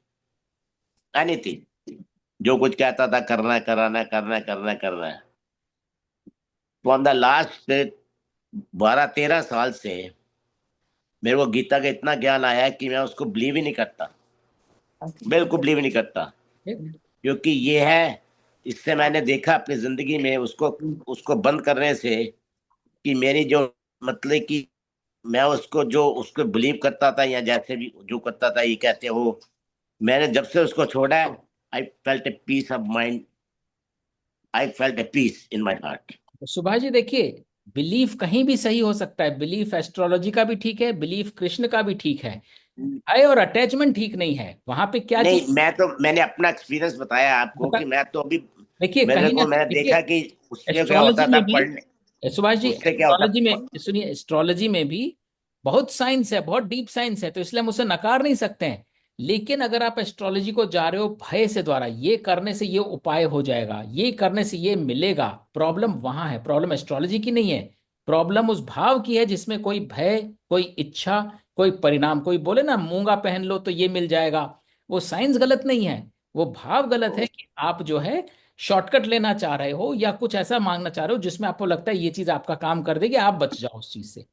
जो कुछ कहता था, करना है, कराना है, करना है, करना है, करना है। तो ऑन द लास्ट 12-13 साल से मेरे को गीता का इतना ज्ञान आया है कि मैं उसको बिलीव ही नहीं करता, बिल्कुल बिलीव नहीं करता। क्योंकि ये है, इससे मैंने देखा अपनी जिंदगी में, उसको उसको बंद करने से कि मेरी जो, मतलब कि मैं उसको जो उसको बिलीव करता था या जैसे भी जो करता था, ये कहते हो, मैंने जब से उसको छोड़ा है, I felt a peace of mind, I felt a peace in my heart. Subhash ji देखिए, बिलीफ कहीं भी सही हो सकता है। बिलीफ एस्ट्रोलॉजी का भी ठीक है, बिलीफ कृष्ण का भी ठीक है और अटैचमेंट ठीक नहीं है। वहां पे क्या नहीं, चीज मैंने अपना एक्सपीरियंस बताया आपको बता, कि मैं तो अभी, देखिए मेरे कहीं ना को मैंने देखिए, देखा कि उससे क्या एस्ट्रोलॉजी होता था में भी, पढ़ने, सुभाष जी उससे क्या होता। एस्ट्रोलॉजी में सुनिए, एस्ट्रोलॉजी में भी बहुत साइंस है, बहुत डीप साइंस है, तो इसलिए हम उसे नकार नहीं सकते हैं। लेकिन अगर आप एस्ट्रोलॉजी को जा रहे हो भय से, द्वारा ये करने से ये उपाय हो जाएगा, ये करने से ये मिलेगा, प्रॉब्लम वहां है। प्रॉब्लम एस्ट्रोलॉजी की नहीं है, प्रॉब्लम उस भाव की है जिसमें कोई भय, कोई इच्छा, कोई परिणाम। कोई बोले ना मूंगा पहन लो तो ये मिल जाएगा, वो साइंस गलत नहीं है, वो भाव गलत है कि आप जो है शॉर्टकट लेना चाह रहे हो या कुछ ऐसा मांगना चाह रहे हो जिसमें आपको लगता है ये चीज आपका काम कर देगी, आप बच जाओ उस चीज से।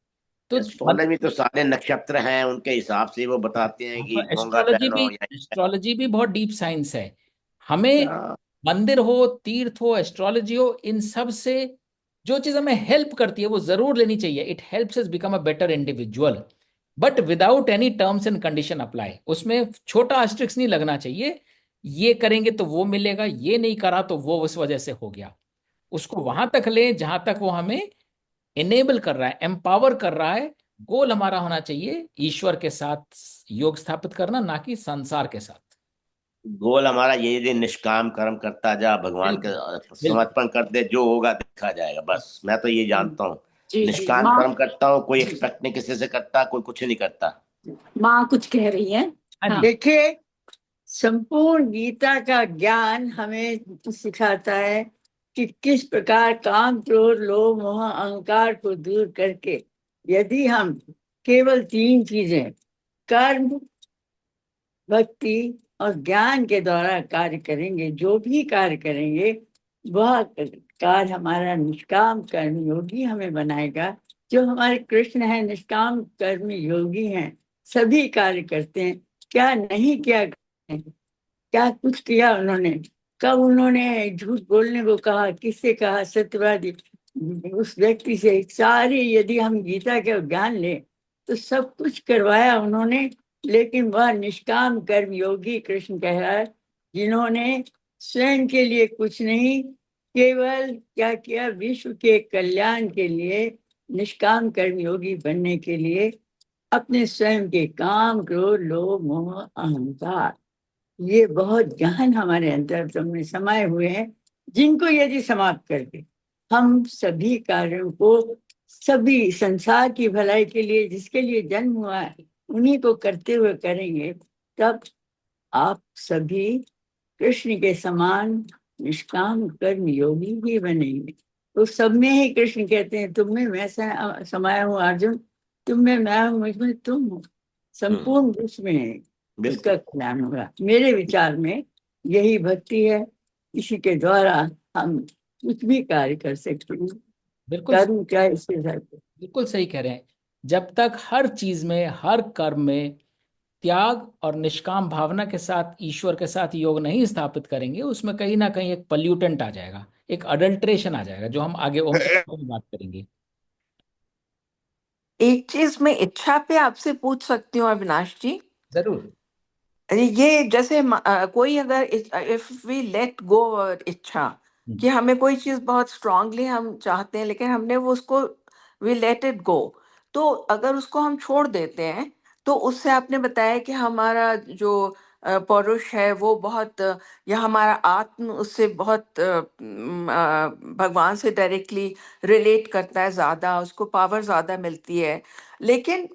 तो एस्ट्रोनॉमी तो सारे नक्षत्र हैं, उनके हिसाब से वो बताते हैं कि मूंगा एस्ट्रोलॉजी भी, पहनो या। एस्ट्रोलॉजी भी बहुत डीप साइंस है। हमें मंदिर हो, तीर्थ हो, एस्ट्रोलॉजी हो, इन सब से जो चीज हमें हेल्प करती है वो जरूर लेनी चाहिए। It helps us become a better individual, but without any terms and condition apply. उसमें छोटा आस्ट्रिक्स नहीं लगना चाहिए, ये करेंगे तो वो मिलेगा, ये नहीं करा तो वो उस वजह से हो गया। उसको वहां तक ले जहां तक वो हमें इनेबल कर रहा है, एम्पावर कर रहा है। गोल हमारा होना चाहिए ईश्वर के साथ योग स्थापित करना, ना कि संसार के साथ। गोल हमारा यही दिन, निष्काम कर्म करता जा, भगवान के बिल्कुल बिल्कुल। समर्पण कर दे, जो होगा देखा जाएगा। बस मैं तो ये जानता हूँ, जी जी निष्काम माँ। कर्म करता हूँ, कोई एक्सपेक्ट नहीं किसी से करता, कोई कुछ नहीं करता। माँ कुछ कह रही है। हाँ हाँ जी। देखिए, संपूर्ण गीता का ज्ञान हमें सिखाता है कि किस प्रकार काम, क्रोध, लोभ, मोह, अहंकार को दूर करके यदि हम केवल तीन चीजें, कर्म, भक्ति और ज्ञान के द्वारा कार्य करेंगे, जो भी कार्य करेंगे वह कार्य हमारा निष्काम कर्म योगी हमें बनाएगा। जो हमारे कृष्ण है निष्काम कर्म योगी हैं, सभी कार्य करते हैं। क्या नहीं किया, क्या कुछ किया उन्होंने? कब उन्होंने झूठ बोलने को कहा? किससे कहा? सत्यवादी उस व्यक्ति से। सारी यदि हम गीता के ज्ञान लें तो सब कुछ करवाया उन्होंने। लेकिन वह निष्काम कर्म योगी कृष्ण कह रहा है, जिन्होंने स्वयं के लिए कुछ नहीं, केवल क्या किया, विश्व के कल्याण के लिए, निष्काम कर्म योगी बनने के लिए अपने स्वयं के काम, क्रोध, लोभ, मोह, अहंकार, ये बहुत गहन हमारे अंतरतम में समाये हुए हैं, जिनको यदि समाप्त करके हम सभी कार्यों को, सभी संसार की भलाई के लिए जिसके लिए जन्म हुआ है उन्हीं को करते हुए करेंगे, तब आप सभी कृष्ण के समान निष्काम कर्म योगी भी बनेंगे। तो सब में ही कृष्ण कहते हैं, तुम में मैं समाया हूँ अर्जुन, तुम में मैं हूँ, मुझ में तुम हो, संपूर्ण विश्व में है, उसका बिल्कुल। कल्याण होगा। मेरे विचार में यही भक्ति है, इसी के द्वारा हम कुछ भी कार्य कर सकते हैं, बिल्कुल कर्म क्या इसके साथ। बिल्कुल सही कह रहे हैं। जब तक हर चीज में, हर कर्म में त्याग और निष्काम भावना के साथ ईश्वर के साथ योग नहीं स्थापित करेंगे, उसमें कहीं ना कहीं एक पल्यूटेंट आ जाएगा, एक अडल्ट्रेशन आ जाएगा, जो हम आगे ओम प्रकाश में बात करेंगे। एक चीज मैं इच्छा पे आपसे पूछ सकती हूँ अविनाश जी? जरूर। ये जैसे कोई अगर इफ वी लेट गो इच्छा कि हमें कोई चीज बहुत स्ट्रांगली हम चाहते हैं लेकिन हमने वो उसको वी लेट इट गो, तो अगर उसको हम छोड़ देते हैं तो उससे आपने बताया कि हमारा जो पौरुष है वो बहुत या हमारा आत्म उससे बहुत भगवान से डायरेक्टली रिलेट करता है, ज्यादा उसको पावर ज्यादा मिलती है। लेकिन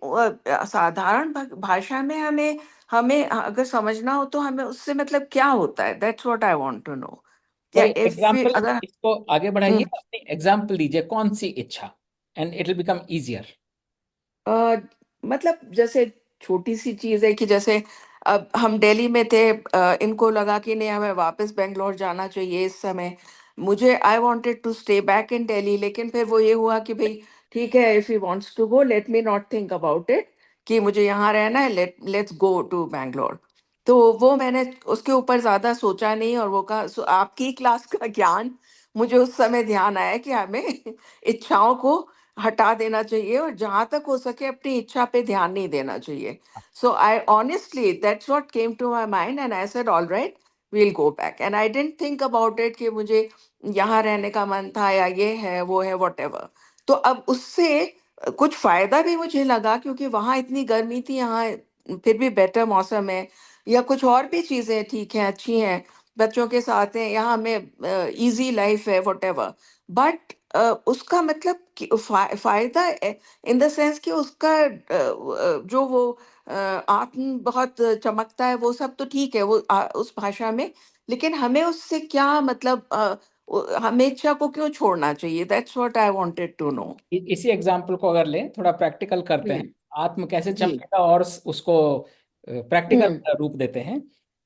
साधारण भाषा में हमें हमें अगर समझना हो तो हमें उससे मतलब क्या होता है, that's what I want to know. या कोई इफ एग्जाम्पल, अगर इसको आगे बढ़ाइए, हम्म, अपनी एग्जाम्पल दीजिए, कौन सी इच्छा, and it will become easier. अ, मतलब जैसे छोटी सी चीज है कि जैसे अब हम दिल्ली में थे, इनको लगा कि नहीं हमें वापस बेंगलोर जाना चाहिए इस समय। मुझे I wanted to stay back in Delhi, लेकिन फिर वो ये हुआ कि भाई ठीक है, if he wants to go let me not think about it कि मुझे यहाँ रहना है, लेट्स गो टू बैंगलोर। तो वो मैंने उसके ऊपर ज्यादा सोचा नहीं, और वो कहा आपकी क्लास का ज्ञान मुझे उस समय ध्यान आया कि हमें इच्छाओं को हटा देना चाहिए और जहां तक हो सके अपनी इच्छा पे ध्यान नहीं देना चाहिए। So I honestly that's what came to my mind and I said all right, we'll go back, and I didn't think about it कि मुझे यहाँ रहने का मन था या ये है वो है व्हाटएवर। तो अब उससे कुछ फायदा भी मुझे लगा क्योंकि वहां इतनी गर्मी थी, यहाँ फिर भी बेटर मौसम है, या कुछ और भी चीजें ठीक हैं अच्छी हैं, बच्चों के साथ हैं, यहाँ में इजी लाइफ है व्हाटएवर। बट उसका मतलब फायदा इन द सेंस कि उसका जो वो आत्म बहुत चमकता है वो सब तो ठीक है वो उस भाषा में, लेकिन हमें उससे क्या मतलब हमें इच्छा को क्यों छोड़ना चाहिए, that's what I wanted to know. इसी एग्जाम्पल को अगर लें, थोड़ा प्रैक्टिकल करते हैं, जी आत्म कैसे जी चमकेगा और उसको प्रैक्टिकल हम्म रूप देते हैं।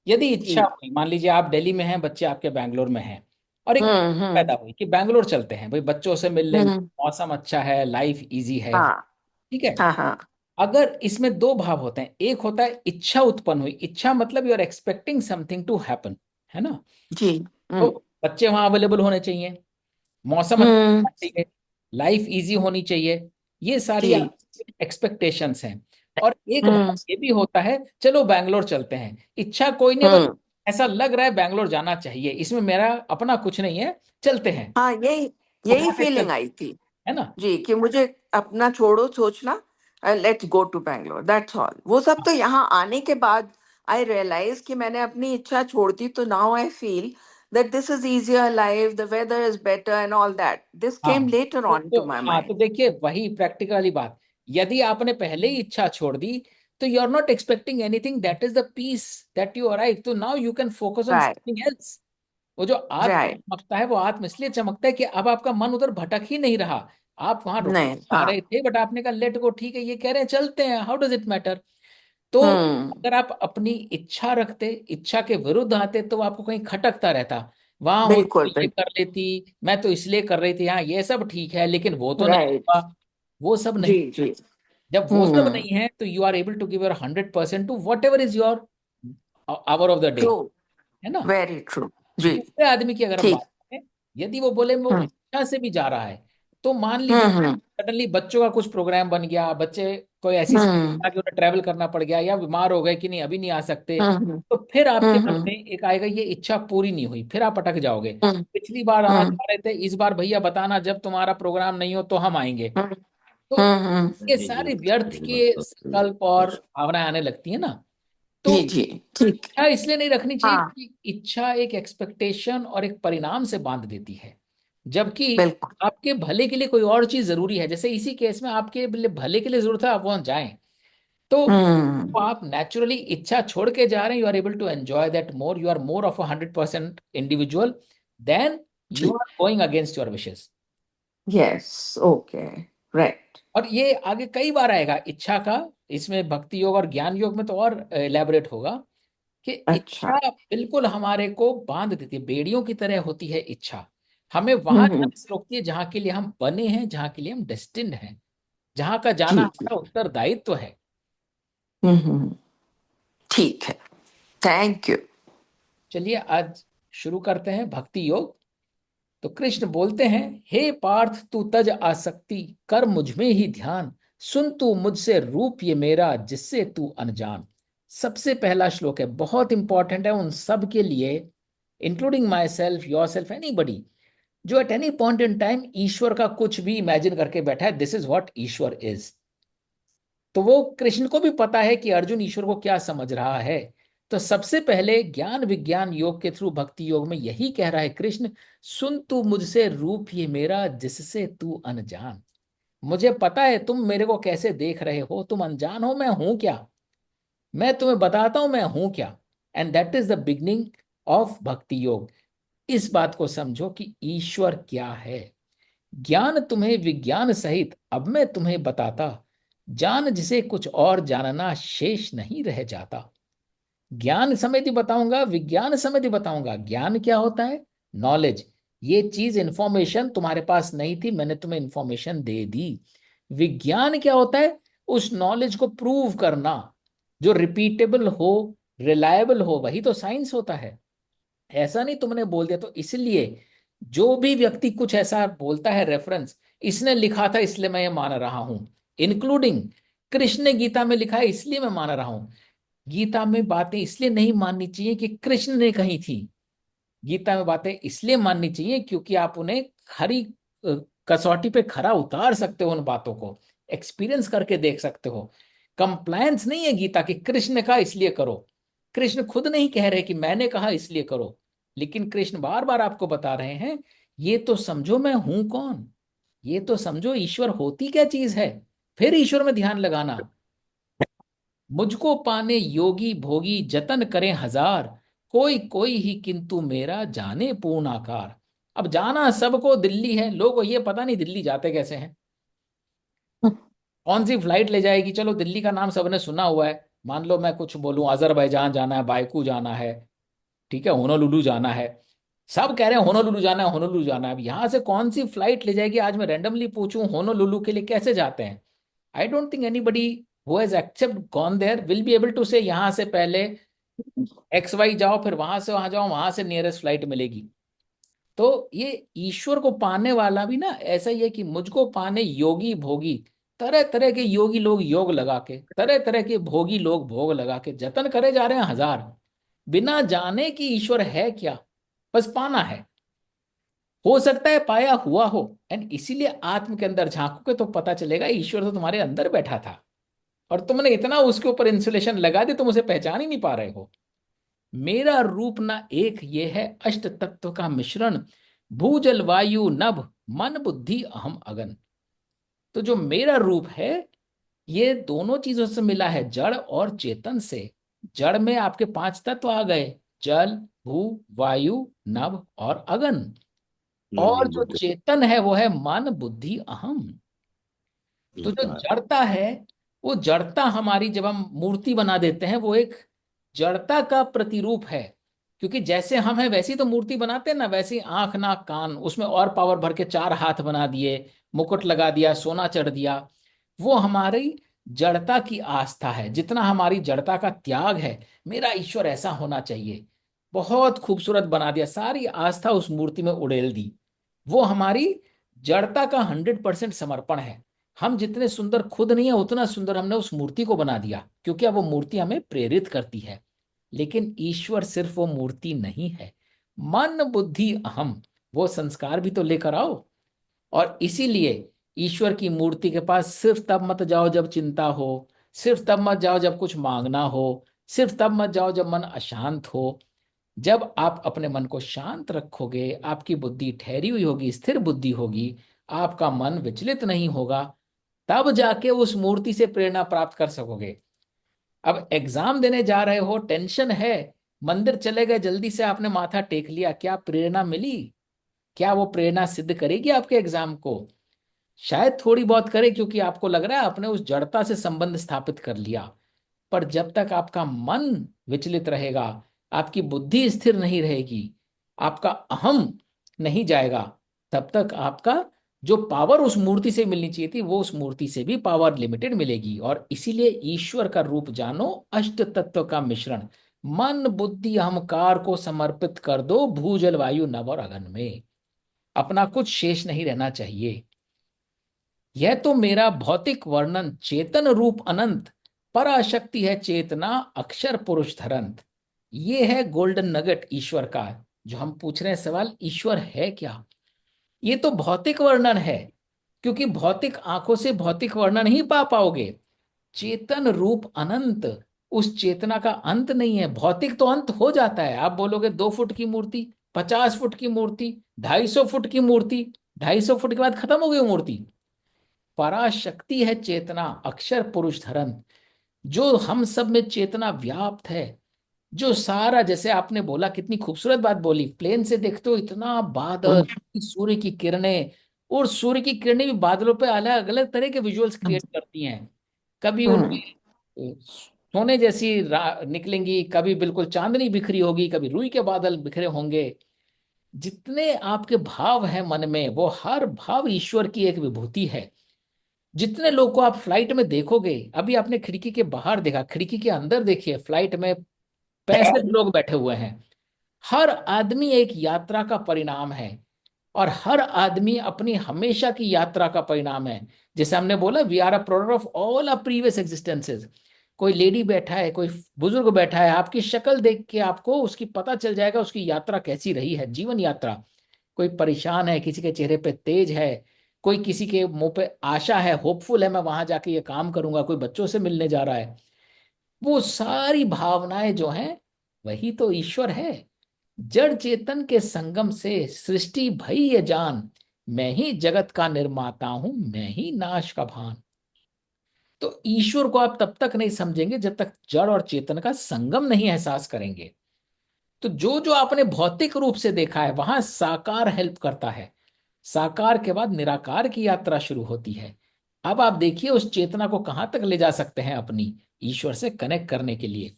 यदि इच्छा जी हुई, मान लीजिए आप दिल्ली में हैं, बच्चे आपके बैंगलोर में हैं, और एक पैदा हम्म, हुई कि बैंगलोर चलते हैं, भाई बच्चों से मिल लेंगे, हम्म, मौसम अच्छा है, लाइफ इजी है, हाँ ठीक है। हाँ हाँ अगर इसमें दो भाव होते हैं, एक होता है इच्छा उत्पन्न हुई, इच्छा मतलब you are expecting something to happen, है ना। जी तो हम्म बच्चे वहां अवेलेबल होने चाहिए, मौसम अच्छा हम्म होना चाहिए, लाइफ इजी होनी चाहिए, ये सारी जी एक्सपेक्टेशंस हैं। और एक हम्म भाव ये भी होता है, चलो बैंगलोर चलते हैं, इच्छा कोई नहीं, बस हम्म ऐसा लग रहा है बैंगलोर जाना चाहिए, इसमें मेरा अपना कुछ नहीं है, चलते हैं, हाँ यही तो यही वहां पे फीलिंग चलते आई थी हैं ना। जी कि मुझे अपना छोड़ो सोचना, let's go to Bangalore, that's all. वो सब तो यहाँ आने के बाद आई रियलाइज कि मैंने अपनी इच्छा छोड़ दी, तो now I feel that this is easier life, the weather is better and all that, this हाँ, came later on to my हाँ, तो माइंड। देखिए वही प्रैक्टिकल वाली बात, यदि आपने पहले ही इच्छा छोड़ दी, तो you are not expecting anything, that is the peace that you arrive, तो now you can focus on right something else. वो जो आत्म राइट चमकता है, वो आत्म इसलिए चमकता है कि अब आपका मन उधर भटक ही नहीं रहा। आप वहां रुक नहीं आ हाँ रहे थे, बट आपने कहा लेट गो, ठीक है, ये कह रहे हैं चलते हैं, हाउ डज इट मैटर। तो हम्म अगर आप अपनी इच्छा रखते, इच्छा के विरुद्ध आते, तो आपको कहीं खटकता रहता, वहां होती तो बिल्कुल ये बिल्कुल कर लेती, मैं तो इसलिए कर रही थी, हाँ ये सब ठीक है, लेकिन वो तो नहीं राइट हुआ, वो सब नहीं। जी जी जब वो सब हम्म नहीं है, तो you are able to give your 100% to whatever is your hour of the day, true, है ना। वेरी ट्रू जी दूसरे आदमी की अगर हम ठीक बात करें, यदि वो बोले वो हम्म इच्छा से भी जा रहा है, तो मान लीजिए हम्म सडनली बच्चों का कुछ प्रोग्राम बन गया, बच्चे कोई ऐसी हम्म कि उन्हें ट्रैवल करना पड़ गया, या बीमार हो गए कि नहीं अभी नहीं आ सकते, हम्म तो फिर आपके मन हम्म में एक आएगा, ये इच्छा पूरी नहीं हुई, फिर आप अटक जाओगे। हम्म पिछली बार आना हम्म चाह रहे थे, इस बार भैया बताना जब तुम्हारा प्रोग्राम नहीं हो तो हम आएंगे। हम्म तो हम्म, ये सारी व्यर्थ के संकल्प और भावनाएं आने लगती है ना। तो जी जी ठीक इच्छा इसलिए नहीं रखनी चाहिए हाँ कि इच्छा एक एक्सपेक्टेशन और एक परिणाम से बांध देती है, जबकि बिल्कुल आपके भले के लिए कोई और चीज जरूरी है, जैसे इसी केस में आपके भले के लिए जरूरत है आप वहां जाएं, तो हम्म आप नेचुरली इच्छा छोड़ के जा रहे हैं, you are able to enjoy that more, you are more of 100% individual than you जी are going against your wishes. Yes okay right और ये आगे कई बार आएगा इच्छा का, इसमें भक्ति योग और ज्ञान योग में तो और एलैबोरेट होगा कि अच्छा इच्छा बिल्कुल हमारे को बांध देती है, बेड़ियों की तरह होती है इच्छा, हमें वहां हम्म जाने से रोकती है जहां के लिए हम बने हैं, जहां के लिए हम डेस्टिन्ड हैं, जहां का जाना जी जी हमारा उत्तरदायित्व है। हम्म, ठीक है, थैंक यू। चलिए आज शुरू करते हैं भक्ति योग। तो कृष्ण बोलते हैं, हे पार्थ तू तज आसक्ति, कर मुझ में ही ध्यान, सुन तू मुझसे रूप ये मेरा जिससे तू अनजान, सबसे पहला श्लोक है, बहुत इंपॉर्टेंट है उन सब के लिए, including myself, yourself, anybody जो at any point in time ईश्वर का कुछ भी इमेजिन करके बैठा है, दिस इज व्हाट ईश्वर इज। तो वो कृष्ण को भी पता है कि अर्जुन ईश्वर को क्या समझ रहा है। तो सबसे पहले ज्ञान विज्ञान योग के थ्रू भक्ति योग में यही कह रहा है कृष्ण, सुन तू मुझसे रूप ये मेरा जिससे तू अनजान। मुझे पता है तुम मेरे को कैसे देख रहे हो, तुम अनजान हो मैं हूं क्या, मैं तुम्हें बताता हूं मैं हूं क्या। And that is the beginning of भक्ति योग। इस बात को समझो कि ईश्वर क्या है। ज्ञान तुम्हें विज्ञान सहित अब मैं तुम्हें बताता, जान जिसे कुछ और जानना शेष नहीं रह जाता। ज्ञान समेत ही बताऊंगा, विज्ञान समेत ही बताऊंगा। ज्ञान क्या होता है? नॉलेज। ये चीज इंफॉर्मेशन तुम्हारे पास नहीं थी, मैंने तुम्हें इंफॉर्मेशन दे दी। विज्ञान क्या होता है? उस नॉलेज को प्रूव करना, जो रिपीटेबल हो, रिलायबल हो, वही तो साइंस होता है। ऐसा नहीं तुमने बोल दिया तो इसलिए। जो भी व्यक्ति कुछ ऐसा बोलता है रेफरेंस, इसने लिखा था इसलिए मैं ये मान रहा हूं, इंक्लूडिंग कृष्ण ने गीता में लिखा है इसलिए मैं मान रहा हूं। गीता में बातें इसलिए नहीं माननी चाहिए कि कृष्ण ने कही थी, गीता में बातें इसलिए माननी चाहिए क्योंकि आप उन्हें खरी कसौटी पे खरा उतार सकते हो, उन बातों को एक्सपीरियंस करके देख सकते हो। कंप्लायंस नहीं है गीता की, कृष्ण ने कहा इसलिए करो। कृष्ण खुद नहीं कह रहे कि मैंने कहा इसलिए करो, लेकिन कृष्ण बार बार आपको बता रहे हैं ये तो समझो मैं हूं कौन, ये तो समझो ईश्वर होती क्या चीज है, फिर ईश्वर में ध्यान लगाना। मुझको पाने योगी भोगी जतन करें हजार, कोई कोई ही किंतु मेरा जाने पूर्ण आकार। अब जाना सबको दिल्ली है, लोगों को ये पता नहीं दिल्ली जाते कैसे हैं, कौन सी फ्लाइट ले जाएगी। चलो दिल्ली का नाम सबने सुना हुआ है, मान लो मैं कुछ बोलूं अजरबैजान जाना है, बायकू जाना है, ठीक है, होनोलुलु जाना है, सब कह रहे हैं होनोलुलु जाना है, होनोलुलु जाना है। अब यहां से कौन सी फ्लाइट ले जाएगी, आज मैं रैंडमली पूछूं होनोलुलु के लिए कैसे जाते हैं। I don't think anybody who has except gone there will be able to say यहां से पहले एक्स वाई जाओ, फिर वहां से वहां जाओ, वहां से नियरेस्ट फ्लाइट मिलेगी। तो ये ईश्वर को पाने वाला भी ना ऐसा ही है कि मुझको पाने योगी भोगी, तरह तरह के योगी लोग योग लगा के, तरह तरह के भोगी लोग भोग लगा के जतन करे जा रहे हैं हजार, बिना जाने कि ईश्वर है क्या, बस पाना है। हो सकता है पाया हुआ हो, एंड इसीलिए आत्म के अंदर झांकोगे तो पता चलेगा ईश्वर तो तुम्हारे अंदर बैठा था, और तुमने इतना उसके ऊपर इंसुलेशन लगा दी तुम उसे पहचान ही नहीं पा रहे हो। मेरा रूप ना एक ये है अष्ट तत्व का मिश्रण, भूजल वायु नभ मन बुद्धि अहम अगन। तो जो मेरा रूप है ये दोनों चीजों से मिला है, जड़ और चेतन से। जड़ में आपके पांच तत्व आ गए, जल भू वायु नभ और अगन। और जो बुद्ध चेतन है वो है मन बुद्धि अहम। तो जो अहंकार। जड़ता है, वो जड़ता हमारी जब हम मूर्ति बना देते हैं वो एक जड़ता का प्रतिरूप है। क्योंकि जैसे हम हैं वैसी तो मूर्ति बनाते हैं ना, वैसी आंख नाक कान, उसमें और पावर भर के चार हाथ बना दिए, मुकुट लगा दिया, सोना चढ़ दिया। वो हमारी जड़ता की आस्था है, जितना हमारी जड़ता का त्याग है, मेरा ईश्वर ऐसा होना चाहिए, बहुत खूबसूरत बना दिया, सारी आस्था उस मूर्ति में उड़ेल दी। वो हमारी जड़ता का 100% समर्पण है। हम जितने सुंदर खुद नहीं है उतना सुंदर हमने उस मूर्ति को बना दिया, क्योंकि अब वो मूर्ति हमें प्रेरित करती है। लेकिन ईश्वर सिर्फ वो मूर्ति नहीं है, मन बुद्धि अहम, वो संस्कार भी तो लेकर आओ। और इसीलिए ईश्वर की मूर्ति के पास सिर्फ तब मत जाओ जब चिंता हो, सिर्फ तब मत जाओ जब कुछ मांगना हो, सिर्फ तब मत जाओ जब मन अशांत हो। जब आप अपने मन को शांत रखोगे, आपकी बुद्धि ठहरी हुई होगी, स्थिर बुद्धि होगी, आपका मन विचलित नहीं होगा, तब जाके उस मूर्ति से प्रेरणा प्राप्त कर सकोगे। अब एग्जाम देने जा रहे हो, टेंशन है, मंदिर चले गए, जल्दी से आपने माथा टेक लिया, क्या प्रेरणा मिली? क्या वो प्रेरणा सिद्ध करेगी आपके एग्जाम को? शायद थोड़ी बहुत करे, क्योंकि आपको लग रहा है आपने उस जड़ता से संबंध स्थापित कर लिया। पर जब तक आपका मन विचलित रहेगा, आपकी बुद्धि स्थिर नहीं रहेगी, आपका अहम नहीं जाएगा, तब तक आपका जो पावर उस मूर्ति से मिलनी चाहिए थी वो उस मूर्ति से भी पावर लिमिटेड मिलेगी। और इसीलिए ईश्वर का रूप जानो अष्ट तत्व का मिश्रण, मन बुद्धि अहंकार को समर्पित कर दो भूजल वायु नभ और अगन में, अपना कुछ शेष नहीं रहना चाहिए। यह तो मेरा भौतिक वर्णन, चेतन रूप अनंत पराशक्ति है चेतना, अक्षर पुरुष धरंत। ये है गोल्डन नगेट ईश्वर का। जो हम पूछ रहे हैं सवाल, ईश्वर है क्या? ये तो भौतिक वर्णन है, क्योंकि भौतिक आंखों से भौतिक वर्णन ही पा पाओगे। चेतन रूप अनंत, उस चेतना का अंत नहीं है। भौतिक तो अंत हो जाता है। आप बोलोगे 2 फुट की मूर्ति, 50 फुट की मूर्ति, 250 फुट की मूर्ति, 250 फुट के बाद खत्म हो गई वो मूर्ति। पराशक्ति है चेतना, अक्षर पुरुष धरन। जो हम सब में चेतना व्याप्त है, जो सारा, जैसे आपने बोला, कितनी खूबसूरत बात बोली, प्लेन से देखते हो इतना बादल, सूर्य की किरणें, और सूर्य की किरणें भी बादलों पे अलग अलग तरह के विजुअल्स क्रिएट करती हैं। कभी उनमें सोने जैसी निकलेंगी, कभी बिल्कुल चांदनी बिखरी होगी, कभी रुई के बादल बिखरे होंगे। जितने आपके भाव है मन में, वो हर भाव ईश्वर की एक विभूति है। जितने लोग को आप फ्लाइट में देखोगे, अभी आपने खिड़की के बाहर देखा, खिड़की के अंदर देखिए, फ्लाइट में 65 लोग बैठे हुए हैं। हर आदमी एक यात्रा का परिणाम है, और हर आदमी अपनी हमेशा की यात्रा का परिणाम है। जैसे हमने बोला, we are a product of all our previous existences. कोई लेडी बैठा है, कोई बुजुर्ग बैठा है, आपकी शक्ल देख के आपको उसकी पता चल जाएगा उसकी यात्रा कैसी रही है, जीवन यात्रा। कोई परेशान है, किसी के चेहरे पे तेज है, कोई किसी के मुंह पे आशा है, होपफुल है, मैं वहां जाके ये काम करूंगा, कोई बच्चों से मिलने जा रहा है। वो सारी भावनाएं जो हैं, वही तो ईश्वर है। जड़ चेतन के संगम से सृष्टि भई ये जान, मैं ही जगत का निर्माता हूं, मैं ही नाश का भान। तो ईश्वर को आप तब तक नहीं समझेंगे जब तक जड़ और चेतन का संगम नहीं एहसास करेंगे। तो जो जो आपने भौतिक रूप से देखा है, वहां साकार हेल्प करता है। साकार के बाद निराकार की यात्रा शुरू होती है। अब आप देखिए उस चेतना को कहां तक ले जा सकते हैं अपनी ईश्वर से कनेक्ट करने के लिए।